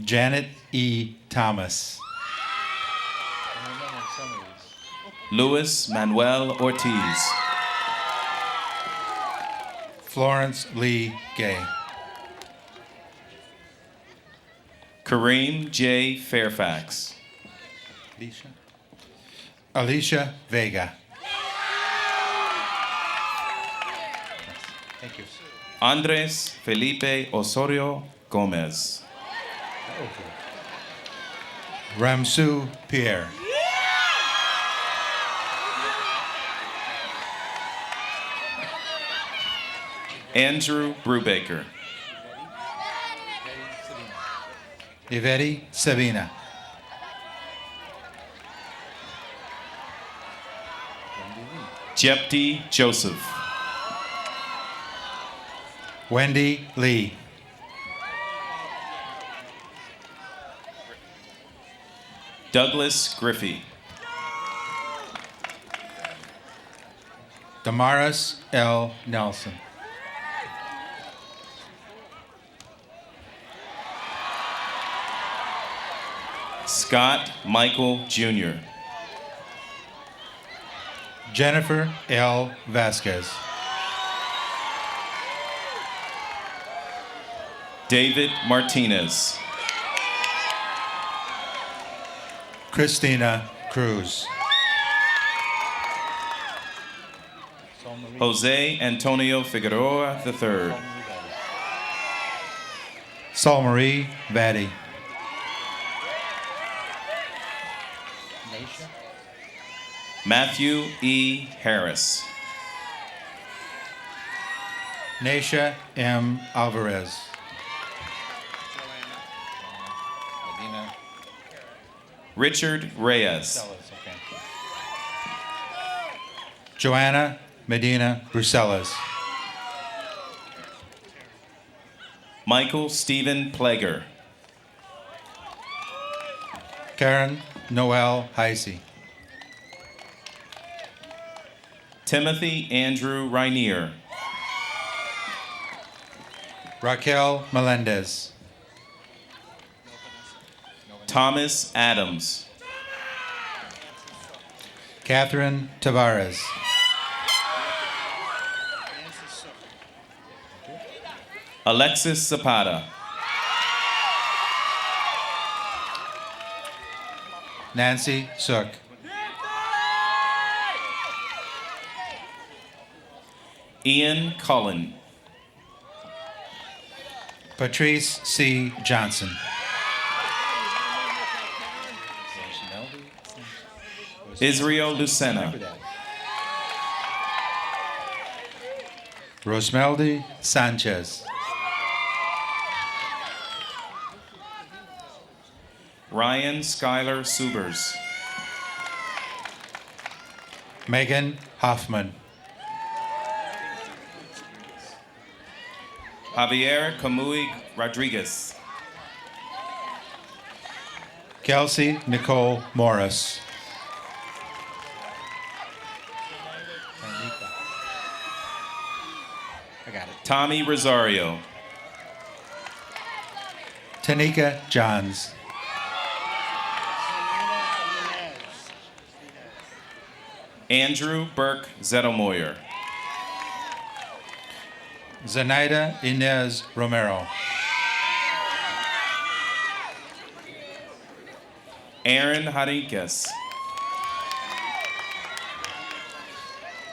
Janet E. Thomas. Luis Manuel Ortiz. Florence Lee Gay. Kareem J. Fairfax. Alicia Vega. Thank you. Andres Felipe Osorio Gomez. Ramsu Pierre. Andrew Brubaker. Iveri Sabina. Jepti Joseph. Wendy Lee. Douglas Griffey. Damaris L. Nelson. Scott Michael Jr. Jennifer L. Vasquez. David Martinez. Christina Cruz. Jose Antonio Figueroa III. Saul Marie Vaddy. Matthew E. Harris. Nasha M. Alvarez. Richard Reyes. Joanna Medina Bruselas. Michael Stephen Plager. Karen Noel Heisey. Timothy Andrew Rainier. Raquel Melendez. Thomas Adams. Catherine Tavares. Alexis Zapata. Nancy Sook. Ian Cullen. Patrice C. Johnson. Israel Lucena. Rosmeldy Sanchez. Ryan Schuyler Subers. Megan Hoffman. Javier Kamui Rodriguez. Kelsey Nicole Morris. Tommy Rosario. Tanika Johns. Andrew Burke Zettelmoyer. Zenaida Inez Romero. Aaron Henriquez.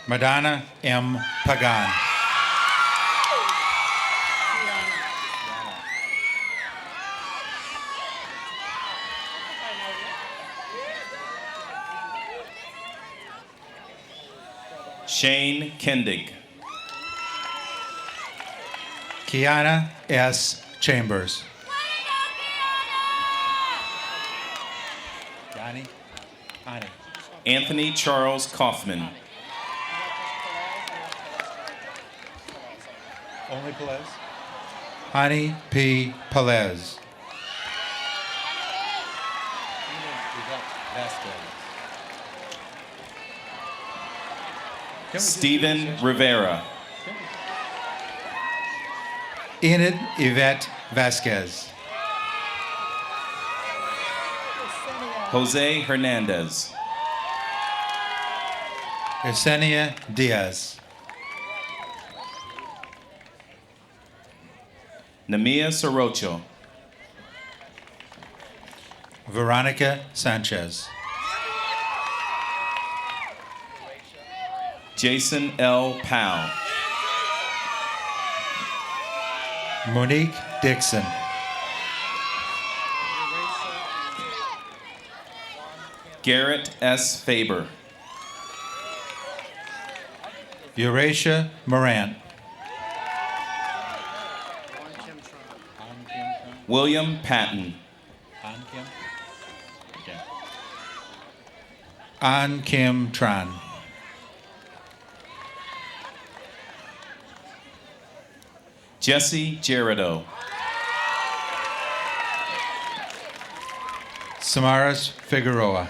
Madonna M. Pagan. Shane Kendig. Kiana S. Chambers. Anthony Charles Kaufman. Only Pelez? Hani P. Pelez. Stephen Rivera. Enid Yvette Vasquez. Jose Hernandez. Yesenia Diaz. Namia Sorocho. Veronica Sanchez. Jason L. Powell. Monique Dixon. Garrett S. Faber. Eurasia Morant. William Patton. An Kim Tran. Jesse Jerido. Samaras Figueroa.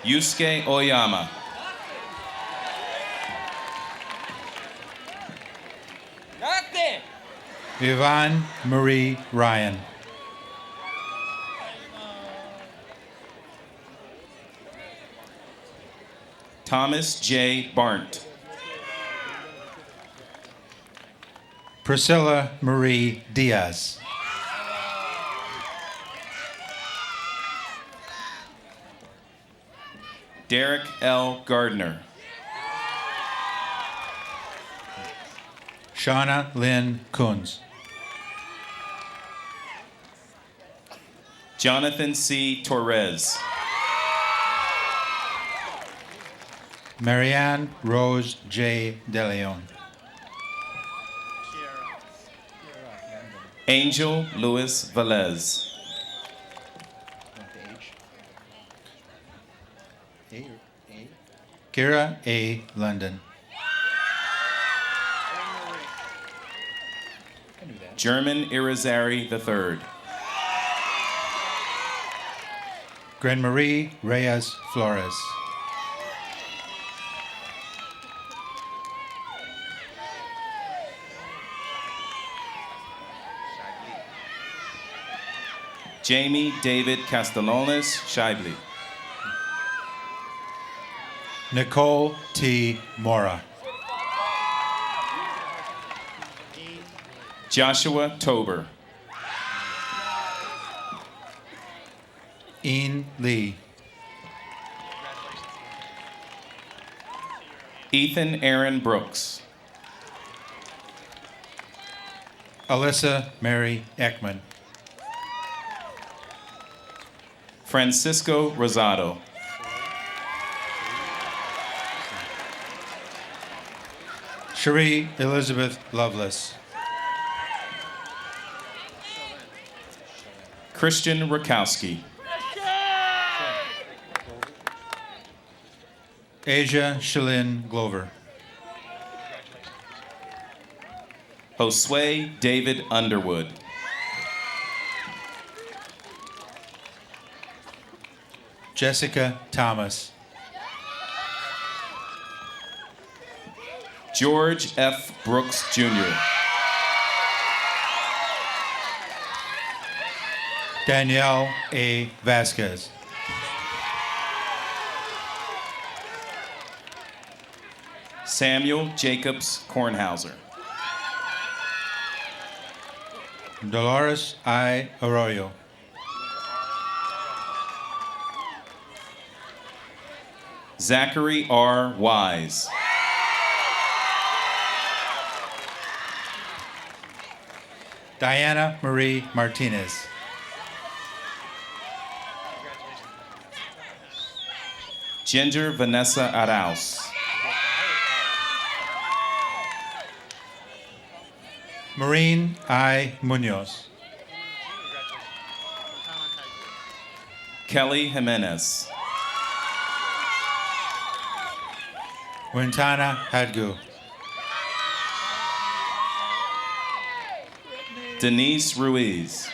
Yusuke Oyama. Yvonne Marie Ryan. Thomas J. Barnt. Priscilla Marie Diaz. Derek L. Gardner. Shauna Lynn Kunz. Jonathan C. Torres. Marianne Rose J. DeLeon. Angel Luis Velez. Kira A. London. German Irizarry III. Gren Marie Reyes Flores. Jamie David Castellanos Scheibli. Nicole T. Mora. Joshua Tober. Ian Lee. Ethan Aaron Brooks. Alyssa Mary Ekman. Francisco Rosado. Cherie Elizabeth Lovelace. Christian Rakowski. Asia Shalyn Glover. Josue David Underwood. Jessica Thomas. George F. Brooks, Jr. Danielle A. Vasquez. Samuel Jacobs Kornhauser. Dolores I. Arroyo. Zachary R. Wise. Diana Marie Martinez. Ginger Vanessa Arauz. Maureen I. Munoz. Kelly Jimenez. Wintana Hadgu. Denise Ruiz.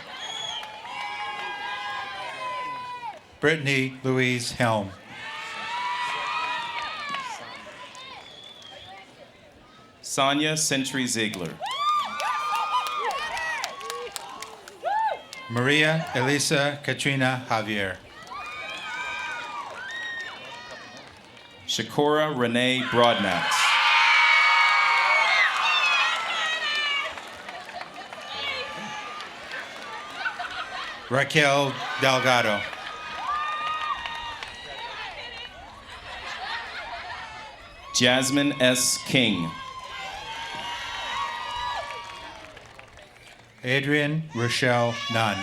Brittany Louise Helm. Sonia Sentry Ziegler. Maria Elisa Katrina Javier. Shakura Renee Broadnax. Raquel Delgado. Jasmine S. King. Adrian Rochelle Nunn.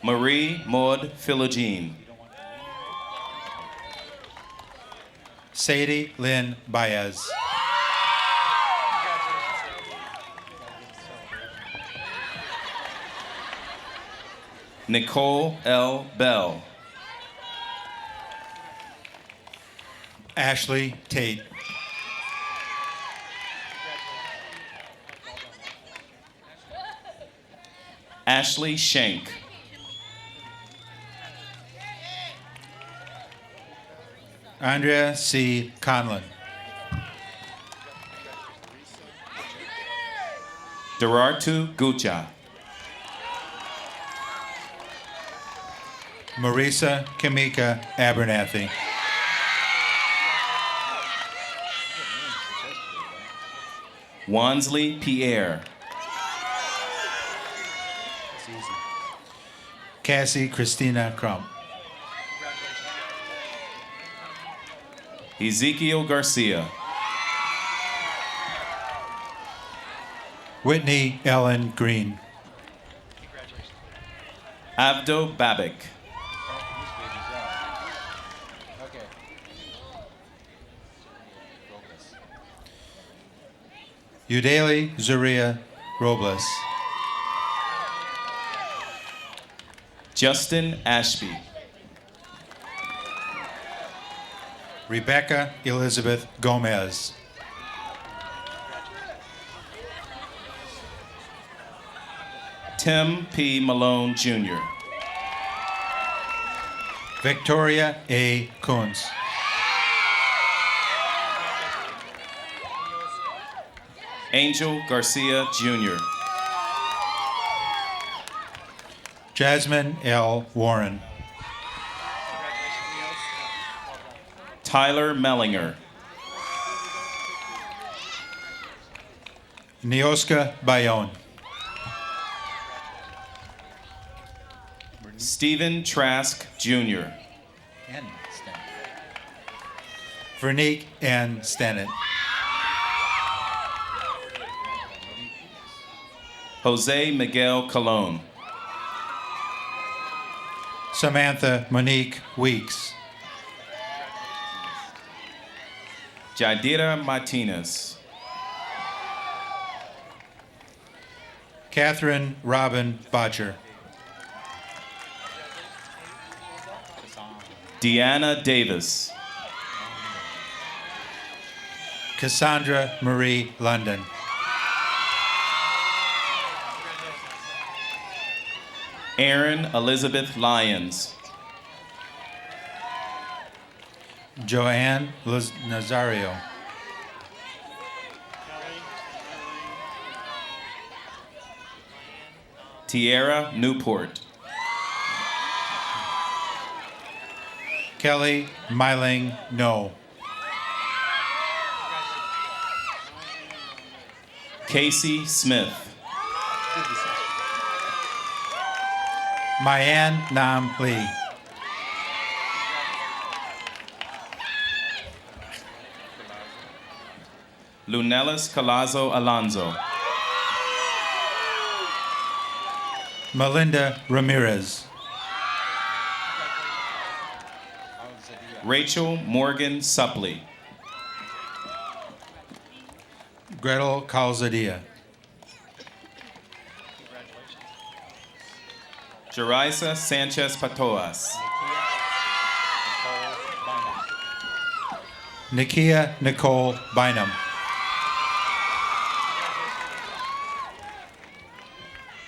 Marie Maud Philogene. Sadie Lynn Baez. Nicole L. Bell. Ashley Tate. Ashley Shank. Andrea C. Conlon. Durartu Gucha. Marisa Kamika Abernathy. Wansley Pierre. Cassie Christina Crump. Ezekiel Garcia. Whitney Ellen Green. Abdo Babik. Udali Zuria Robles. Justin Ashby. Rebecca Elizabeth Gomez. Tim P. Malone, Jr. Victoria A. Coons. Angel Garcia, Jr. Jasmine L. Warren. Tyler Mellinger. Nioska Bayonne. Stephen Trask, Jr. Vernique N. Stennett. Jose Miguel Colon. Samantha Monique Weeks. Jadira Martinez. Catherine Robin Botcher. Deanna Davis. Cassandra Marie London. Erin Elizabeth Lyons. Joanne Nazario. Tierra Newport. Kelly Myling No. Casey Smith. Mayan Nam Lee. Lunelis Colazo Alonzo. Melinda Ramirez. Rachel Morgan Suppley. Gretel Calzadia. Jeraisa Sanchez Patoas. Nikia Nicole Bynum.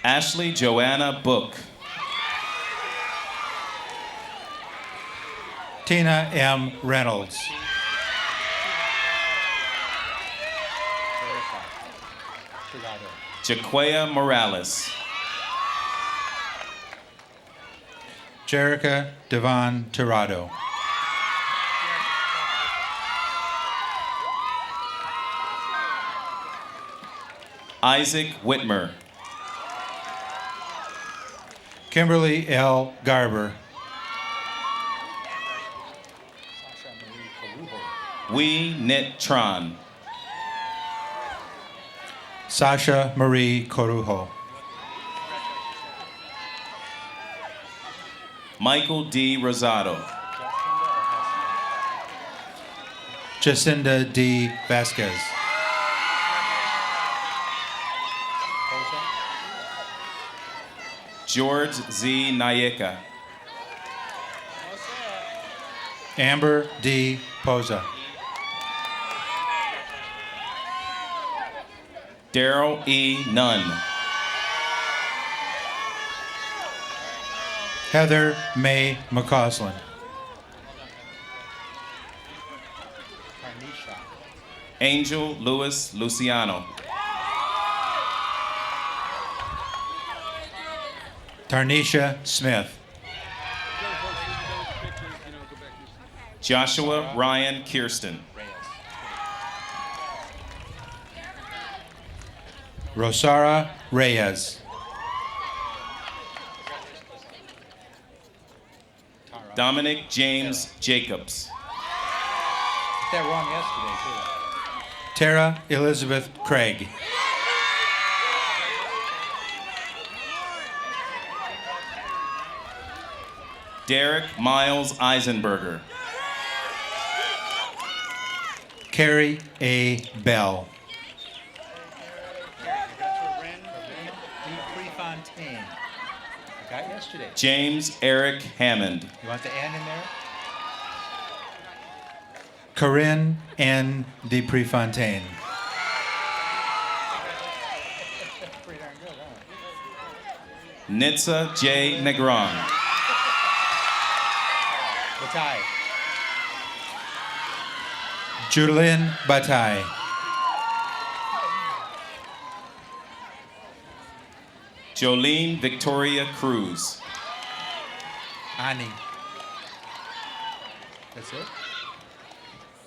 Ashley Joanna Book. Tina M. Reynolds. Jaquea Morales. Jerica Devon Tirado. Isaac Whitmer. Kimberly L. Garber. Wee Nit Tron. Sasha Marie Corujo. Michael D. Rosado. Jacinda D. Vasquez. George Z. Nayeka. Amber D. Poza. Daryl E. Nunn. Heather May McCausland. Angel Louis Luciano. Tarnisha Smith. Joshua Ryan Kirsten. Rosara Reyes. Dominic James Jacobs. That wrong yesterday, too. Tara Elizabeth Craig. Derek Miles Eisenberger. Carrie A. Bell. Got yesterday. James Eric Hammond. You want the N in there? Corinne N. De Prefontaine. Nitsa J. Negron. Batai. Julien Bataille. Jolene Victoria Cruz. Ani. That's it?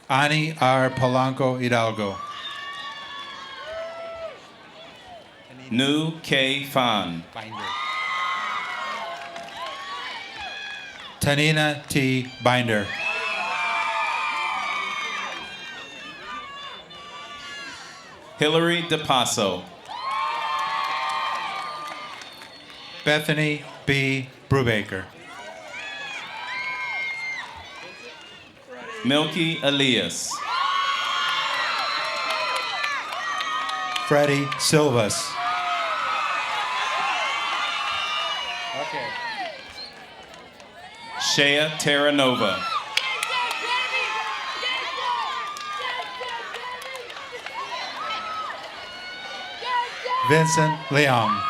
Ani R. Polanco Hidalgo. Nu K. Fan. Binder. Tanina T. Binder. Hillary DePasso. Bethany B. Brubaker. Milky Elias. Freddie Silvas. Okay. Shea Terranova. Vincent Leong.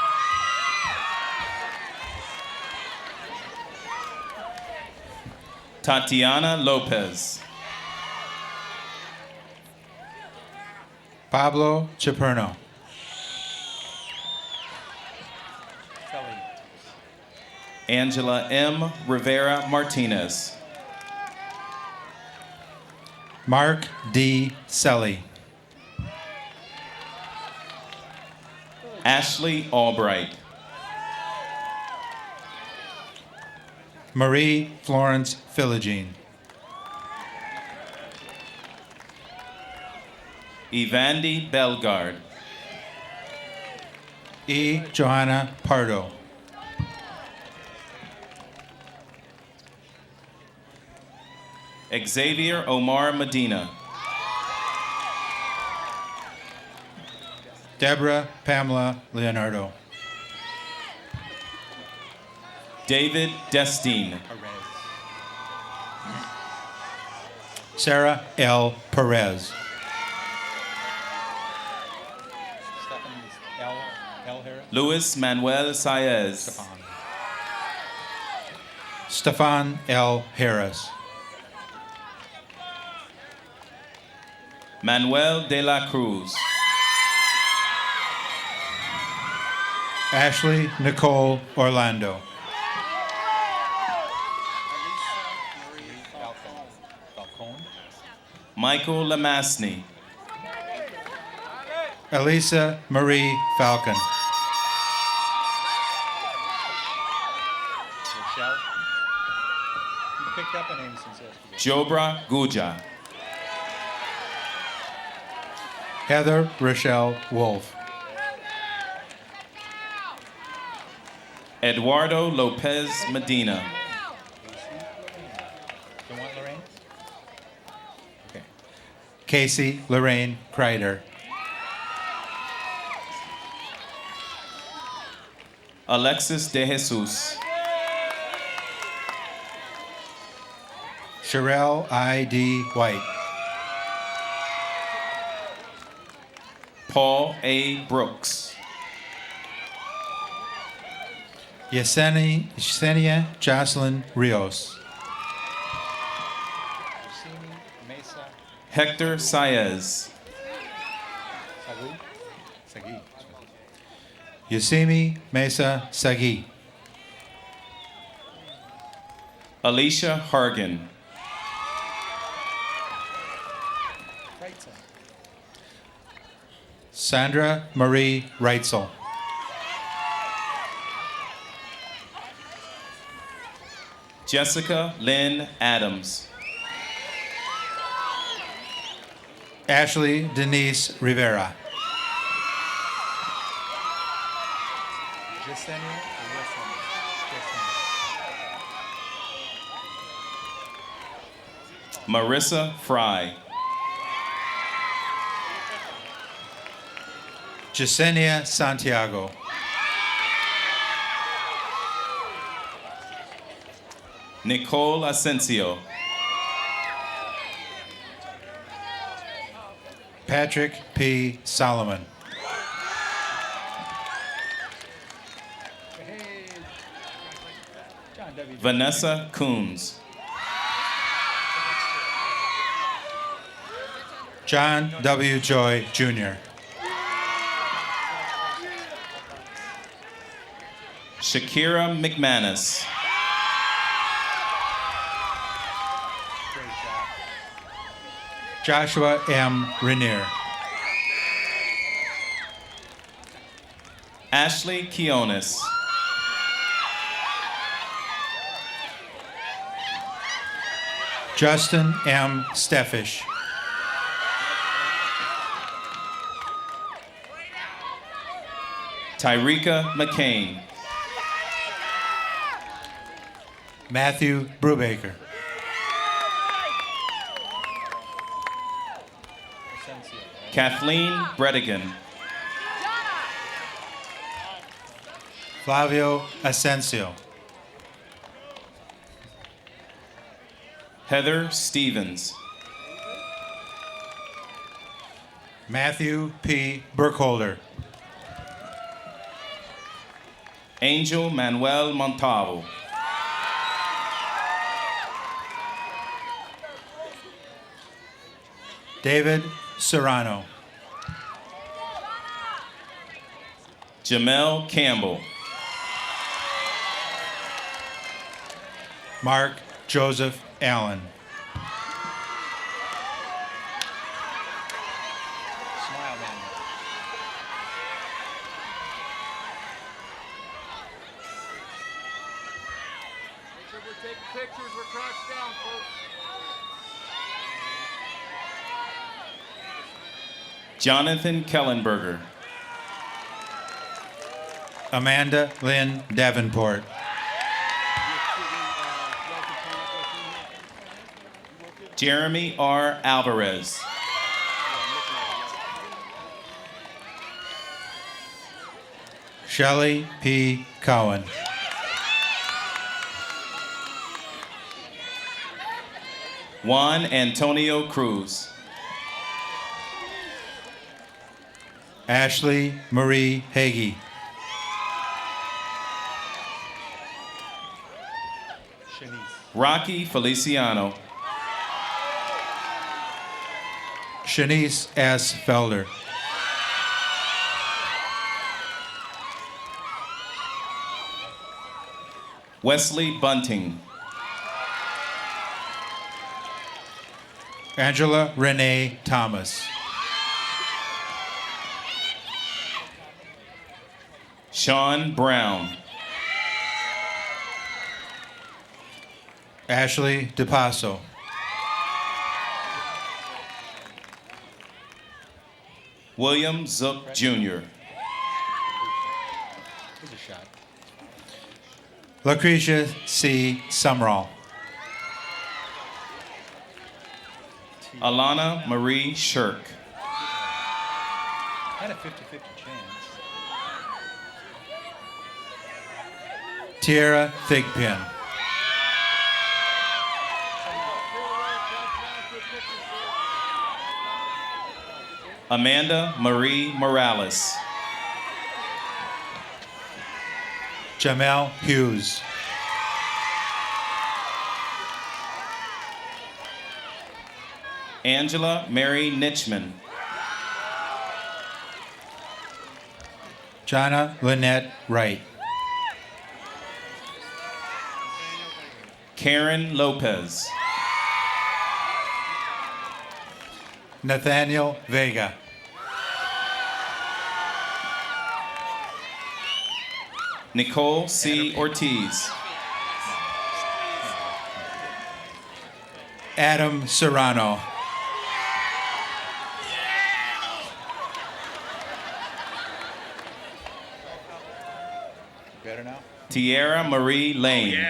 Tatiana Lopez. Pablo Ciperno. Angela M. Rivera Martinez. Mark D. Selly. Ashley Albright. Marie Florence Philogene. Evandy Belgard. E. Johanna Pardo. Xavier Omar Medina. Deborah Pamela Leonardo. David Destine. Sarah L. Perez. L. Harris. Luis Manuel Saez. Stefan L. Harris. Manuel de la Cruz. Ashley Nicole Orlando. Michael Lamasny. Elisa Marie Falcon. Rochelle. You picked up a name since yesterday. Jobra Guja. Heather Rochelle Wolf. Eduardo Lopez Medina. You want Lorraine? Okay. Casey Lorraine Kreider. Alexis de Jesus. Sherelle I.D. White. Paul A. Brooks. Yesenia Jocelyn Rios. Hector Saez. Yusimi Mesa Sagi. Alicia Hargan. Sandra Marie Reitzel. Jessica Lynn Adams. Ashley Denise Rivera. Marissa Fry. Jasenia Santiago. Nicole Asensio. Patrick P. Solomon. Vanessa Coons. John W. Joy, Jr. Shakira McManus. Joshua M. Rainier. Ashley Kionis. Justin M. Steffish. Tyreka McCain. Matthew Brubaker. Kathleen Bredigan. Flavio Asensio. Heather Stevens. Matthew P. Burkholder. Angel Manuel Montalvo. David Serrano. Jamel Campbell. Mark Joseph Allen. Smile, man. Make sure we're taking pictures. We're crouched down, folks. Jonathan Kellenberger. Amanda Lynn Davenport. Jeremy R. Alvarez. Shelley P. Cowan. Juan Antonio Cruz. Ashley Marie Hagee. Rocky Feliciano. Shanice S. Felder. Wesley Bunting. Angela Renee Thomas. Sean Brown. Ashley DePasso. William Zook Jr. Lucretia C. Sumrall. Alana Marie Shirk. Had a 50-50 chance. Tierra Thigpen. Amanda Marie Morales. Jamel Hughes. Angela Mary Nitchman. Jonna Lynette Wright. Karen Lopez. Nathaniel Vega. Nicole C. Ortiz. Adam Serrano. Better now? Tierra Marie Lane.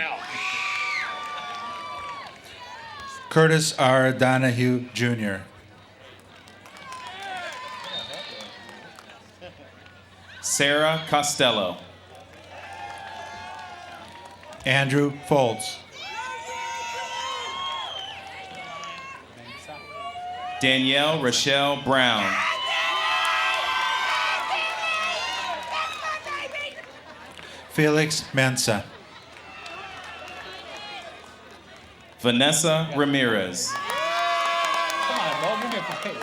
Curtis R. Donahue, Jr. Sarah Costello. Andrew Foltz. Danielle Rochelle Brown. Felix Mensa. Vanessa Ramirez. Come on, Bo, give me a break.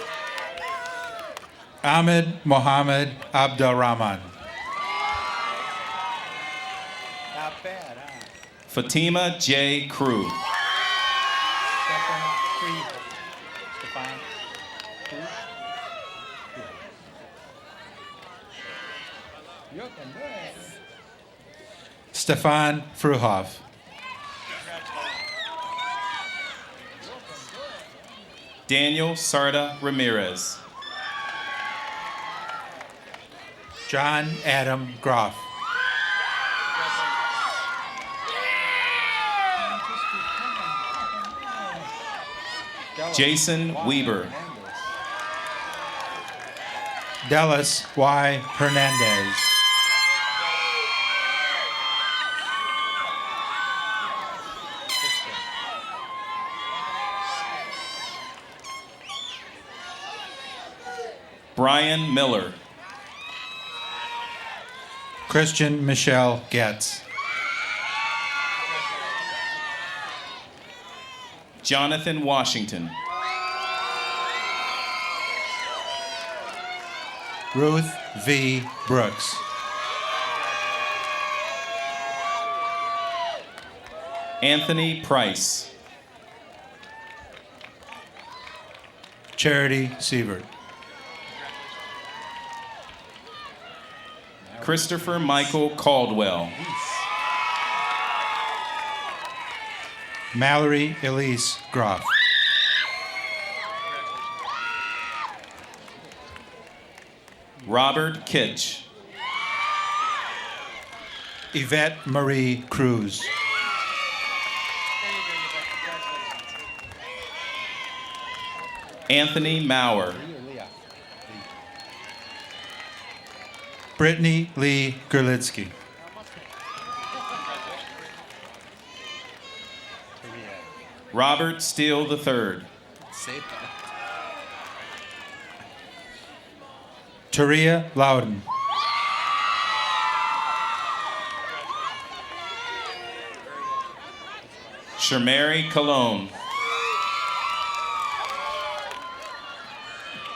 Ahmed Mohammed Abdurrahman. Not bad, huh? Fatima J. Crew. Stefan Cruz. Stefan Cruz. You can do it. Stefan Fruhoff. Daniel Sarda Ramirez. John Adam Groff. Jason Weber. Dallas Y. Hernandez. Brian Miller. Christian Michelle Getz. Jonathan Washington. Ruth V. Brooks. Anthony Price. Charity Sievert. Christopher Michael Caldwell. Mallory Elise Groff. Robert Kitch. Yvette Marie Cruz. Anthony Maurer. Brittany Lee Gerlitsky. Robert Steele III. Taria Loudon. Shermary Cologne.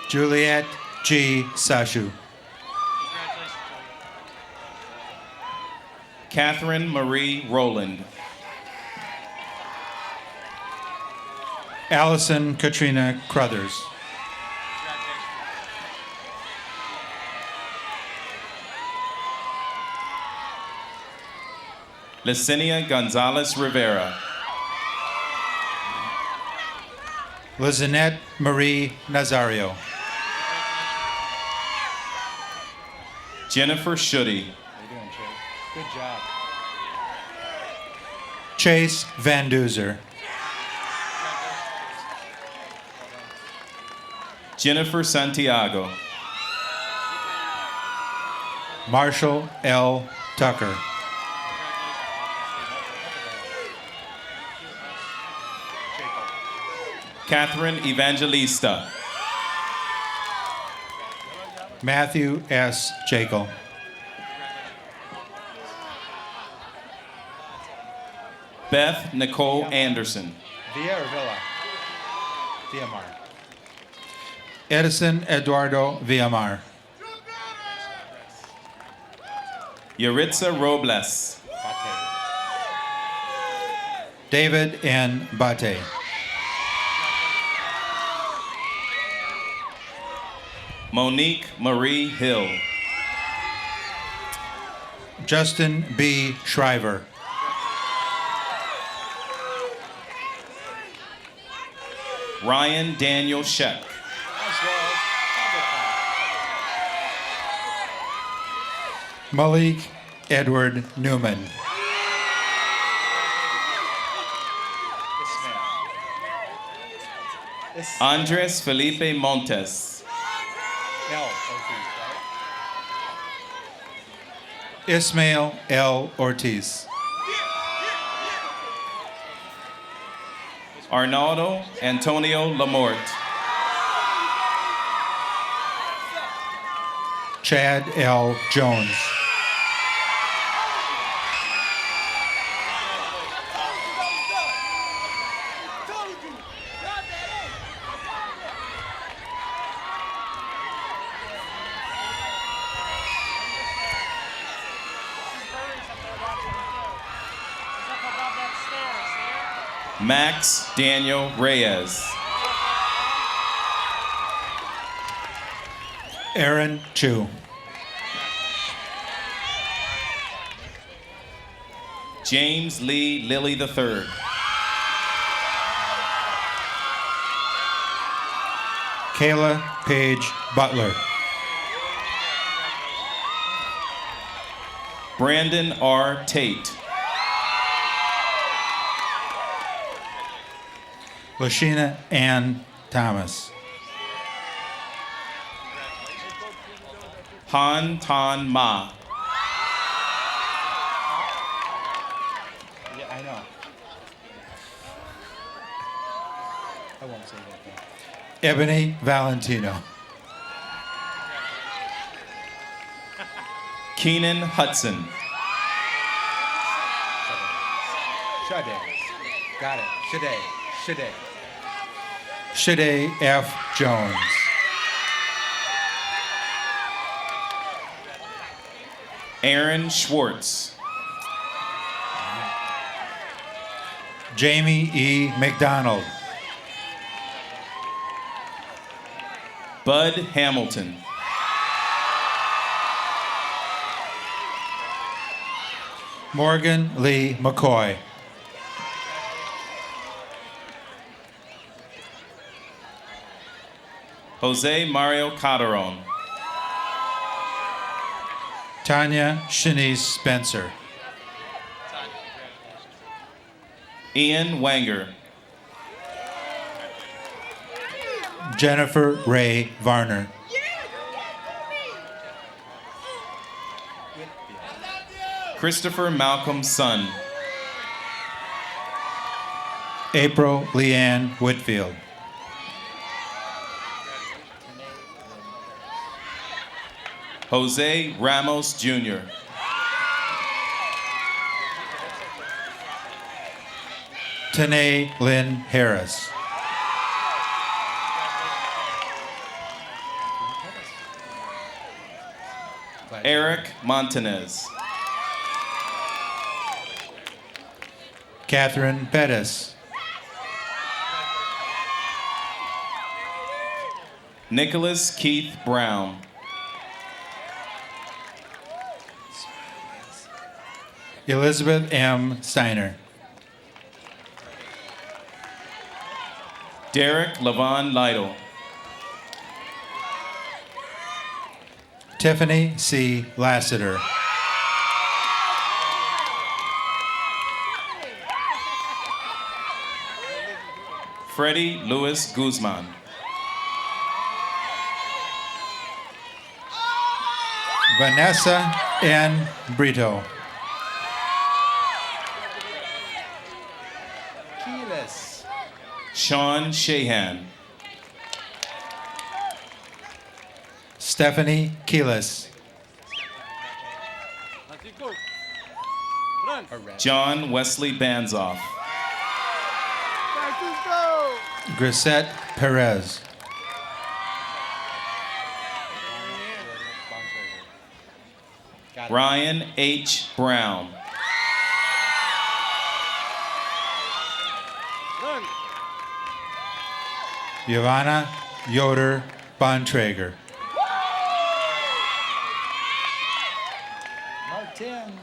Juliet G. Sashu. Catherine Marie Rowland. Allison Katrina Crothers. Licinia Gonzalez Rivera. Lizanette Marie Nazario. Jennifer Schutte. How you doing, Chase? Good job. Chase Van Duzer. Jennifer Santiago. Marshall L. Tucker. Catherine Evangelista. Matthew S. Jekyll. Beth Nicole Anderson. Villa or Villa? Villamar. Edison Eduardo Villamar. Yaritza Robles. David N. Bate. Monique Marie Hill. Justin B. Shriver. Ryan Daniel Sheck. Malik Edward Newman. Andres Felipe Montes. Ismail L. Ortiz. Arnaldo Antonio Lamort. Chad L. Jones. Max Daniel Reyes. Aaron Chu. James Lee Lilly III. Kayla Page Butler. Brandon R. Tate. Lashina Ann Thomas. Han Tan Ma. Yeah, I know. I won't say that though. Ebony Valentino. Keenan Hudson. Shade. Got it. Shade. Shade. Shade F. Jones. Aaron Schwartz. Jamie E. McDonald. Bud Hamilton. Morgan Lee McCoy. Jose Mario Calderon. Tanya Shanice Spencer. Ian Wanger. Jennifer Ray Varner. Christopher Malcolm Son. April Leanne Whitfield. Jose Ramos Jr. Tanae Lynn Harris. Eric Montanez. Catherine Pettis. Nicholas Keith Brown. Elizabeth M. Steiner. Derek Levon Lytle. Tiffany C. Lassiter. Freddie Luis Guzman. Vanessa N. Brito. Sean Shahan. Stephanie Keelis. John Wesley Banzoff. Grisette Perez. Ryan H. Brown. Giovanna Yoder Bontrager.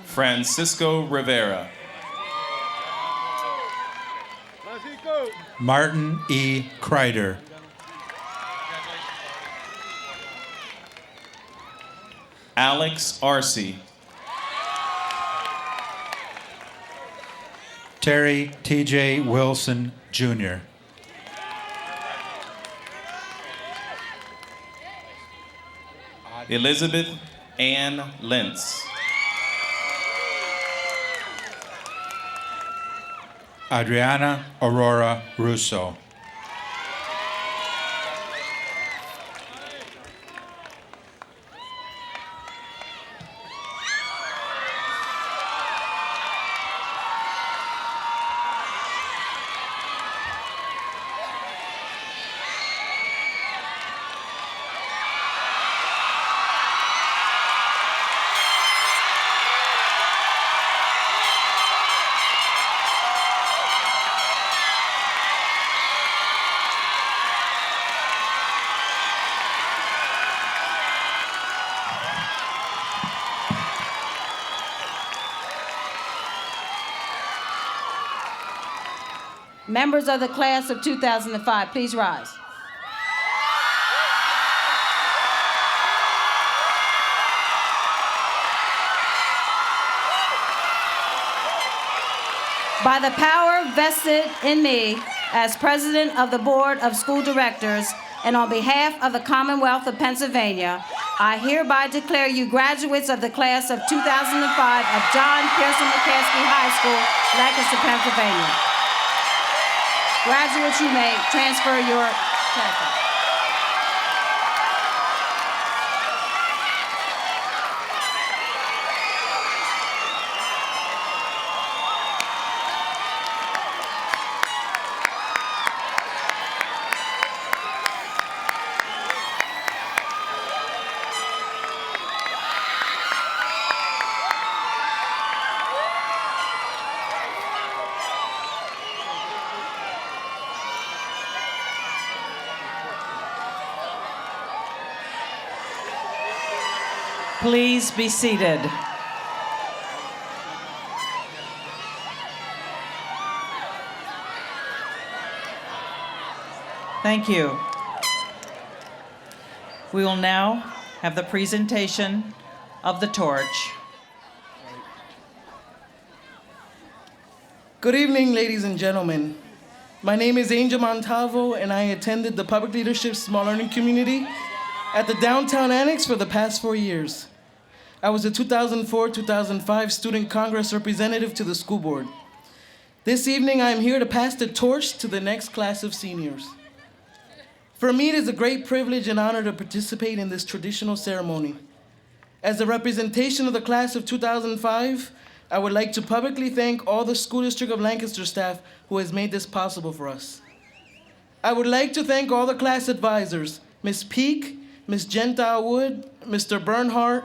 Francisco Rivera. Martin E. Kreider. Alex Arce. Terry T.J. Wilson, Jr. Elizabeth Ann Lentz. Adriana Aurora Russo. Members of the class of 2005, please rise. By the power vested in me as president of the Board of School Directors and on behalf of the Commonwealth of Pennsylvania, I hereby declare you graduates of the class of 2005 of John Pearson Mccaskey High School, Lancaster, Pennsylvania. Graduates, you may transfer your classes. Please be seated. Thank you. We will now have the presentation of the torch. Good evening, ladies and gentlemen. My name is Angel Montalvo, and I attended the Public Leadership Small Learning Community at the Downtown Annex for the past 4 years. I was a 2004-2005 Student Congress representative to the school board. This evening, I am here to pass the torch to the next class of seniors. For me, it is a great privilege and honor to participate in this traditional ceremony. As a representation of the class of 2005, I would like to publicly thank all the School District of Lancaster staff who has made this possible for us. I would like to thank all the class advisors, Ms. Peak, Ms. Gentile Wood, Mr. Bernhardt,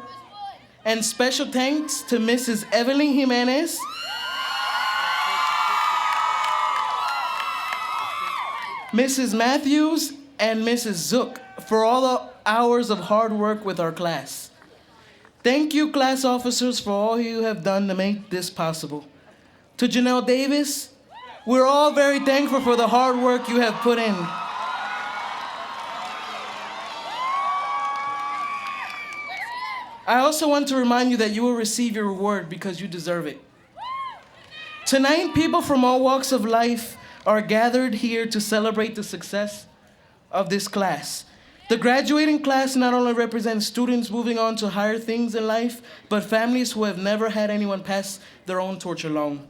and special thanks to Mrs. Evelyn Jimenez, Mrs. Matthews, and Mrs. Zook for all the hours of hard work with our class. Thank you, class officers, for all you have done to make this possible. To Janelle Davis, we're all very thankful for the hard work you have put in. I also want to remind you that you will receive your reward because you deserve it. Tonight, people from all walks of life are gathered here to celebrate the success of this class. The graduating class not only represents students moving on to higher things in life, but families who have never had anyone pass their own torch alone.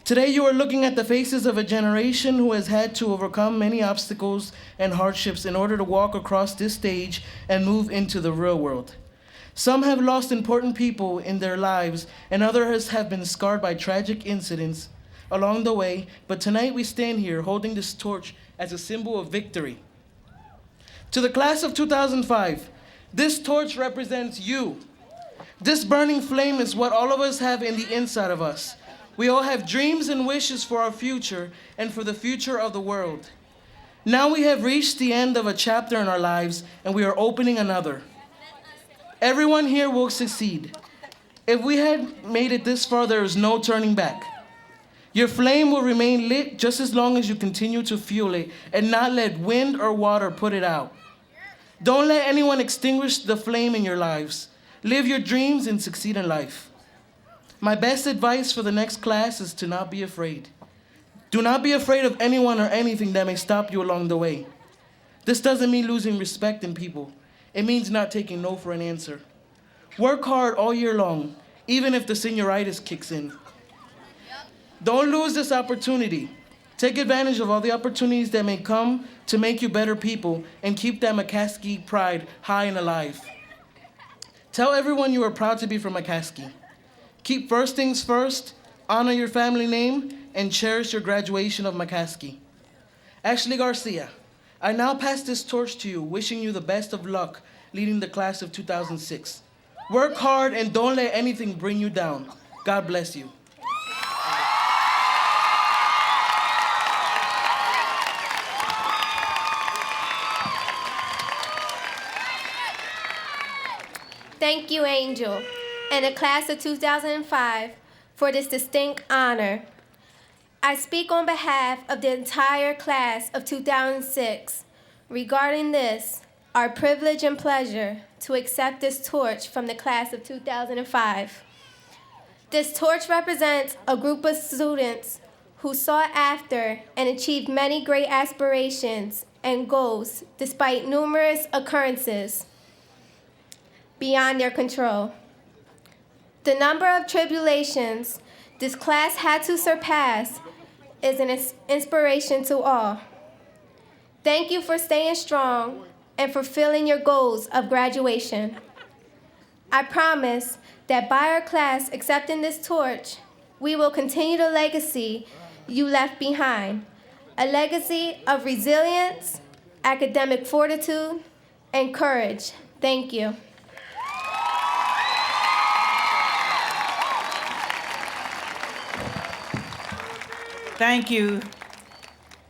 Today, you are looking at the faces of a generation who has had to overcome many obstacles and hardships in order to walk across this stage and move into the real world. Some have lost important people in their lives, and others have been scarred by tragic incidents along the way, but tonight we stand here holding this torch as a symbol of victory. To the class of 2005, this torch represents you. This burning flame is what all of us have in the inside of us. We all have dreams and wishes for our future and for the future of the world. Now we have reached the end of a chapter in our lives, and we are opening another. Everyone here will succeed. If we had made it this far, there is no turning back. Your flame will remain lit just as long as you continue to fuel it and not let wind or water put it out. Don't let anyone extinguish the flame in your lives. Live your dreams and succeed in life. My best advice for the next class is to not be afraid. Do not be afraid of anyone or anything that may stop you along the way. This doesn't mean losing respect in people. It means not taking no for an answer. Work hard all year long, even if the senioritis kicks in. Don't lose this opportunity. Take advantage of all the opportunities that may come to make you better people and keep that Mccaskey pride high and alive. Tell everyone you are proud to be from Mccaskey. Keep first things first, honor your family name, and cherish your graduation of Mccaskey. Ashley Garcia, I now pass this torch to you, wishing you the best of luck leading the class of 2006. Work hard and don't let anything bring you down. God bless you. Thank you, Angel, and the class of 2005 for this distinct honor. I speak on behalf of the entire class of 2006 regarding this, our privilege and pleasure to accept this torch from the class of 2005. This torch represents a group of students who sought after and achieved many great aspirations and goals despite numerous occurrences beyond their control. The number of tribulations this class had to surpass is an inspiration to all. Thank you for staying strong and fulfilling your goals of graduation. I promise that by our class accepting this torch, we will continue the legacy you left behind, a legacy of resilience, academic fortitude, and courage. Thank you. Thank you,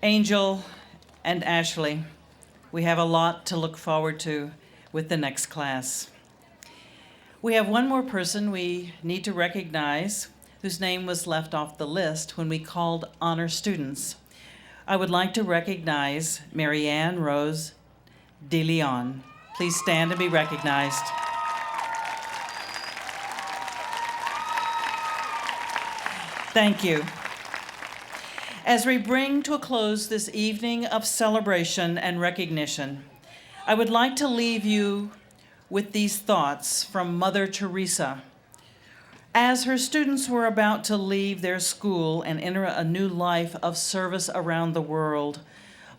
Angel and Ashley. We have a lot to look forward to with the next class. We have one more person we need to recognize whose name was left off the list when we called honor students. I would like to recognize Marianne Rose de Leon. Please stand and be recognized. Thank you. As we bring to a close this evening of celebration and recognition, I would like to leave you with these thoughts from Mother Teresa. As her students were about to leave their school and enter a new life of service around the world,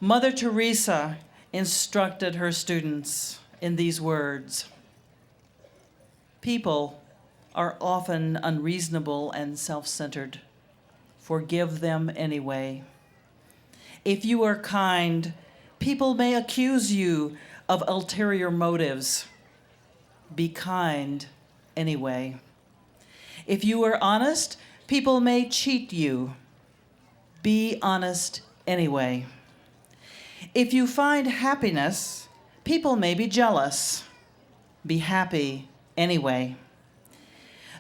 Mother Teresa instructed her students in these words: "People are often unreasonable and self-centered. Forgive them anyway. If you are kind, people may accuse you of ulterior motives. Be kind anyway. If you are honest, people may cheat you. Be honest anyway. If you find happiness, people may be jealous. Be happy anyway.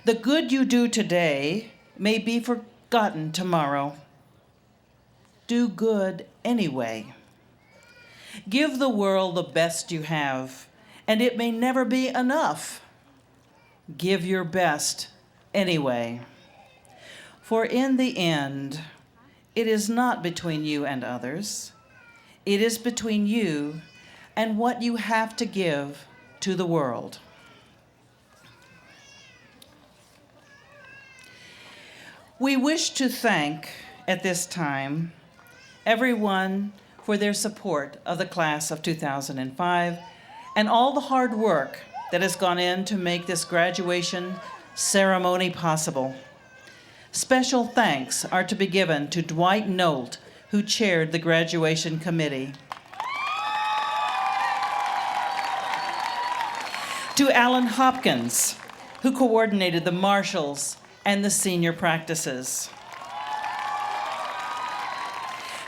The good you do today may be forgotten tomorrow. Do good anyway. Give the world the best you have, and it may never be enough. Give your best anyway. For in the end, it is not between you and others. It is between you and what you have to give to the world." We wish to thank, at this time, everyone for their support of the class of 2005 and all the hard work that has gone in to make this graduation ceremony possible. Special thanks are to be given to Dwight Nolt, who chaired the graduation committee, to Alan Hopkins, who coordinated the marshals and the senior practices,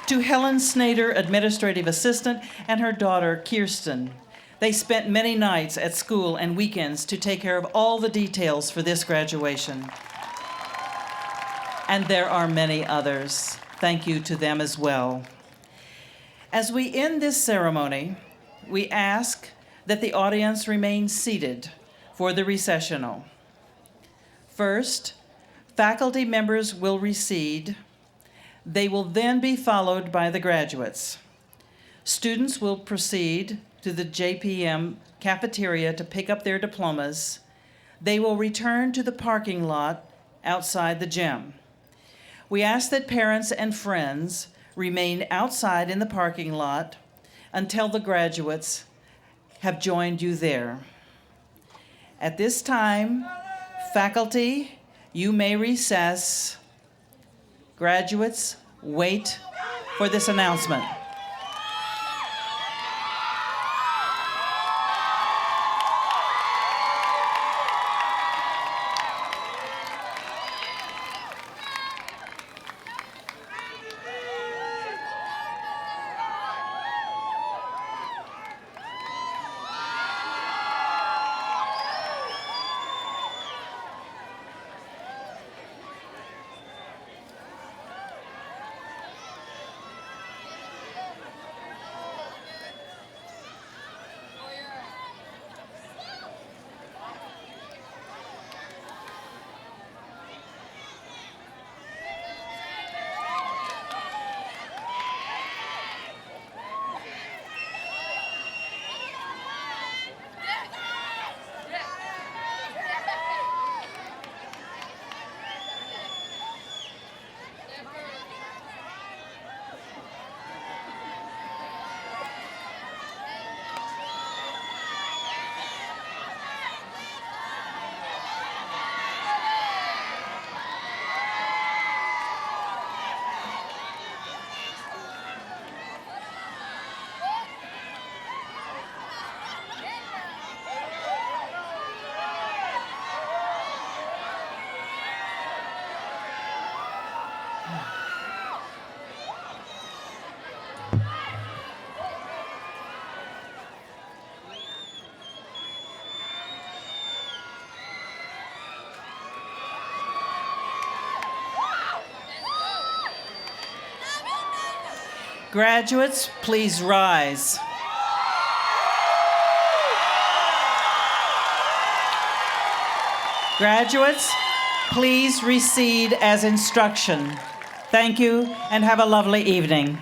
to Helen Snader, administrative assistant, and her daughter, Kirsten. They spent many nights at school and weekends to take care of all the details for this graduation. And there are many others. Thank you to them as well. As we end this ceremony, we ask that the audience remain seated for the recessional. First, faculty members will recede. They will then be followed by the graduates. Students will proceed to the JPM cafeteria to pick up their diplomas. They will return to the parking lot outside the gym. We ask that parents and friends remain outside in the parking lot until the graduates have joined you there. At this time, faculty, you may recess. Graduates, wait for this announcement. Graduates, please rise. Graduates, please recede as instruction. Thank you and have a lovely evening.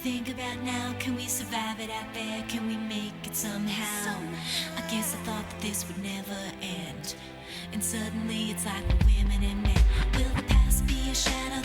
think about now, can we survive it out there? Can we make it somehow? I guess I thought that this would never end. And suddenly it's like we're women and men. Will the past be a shadow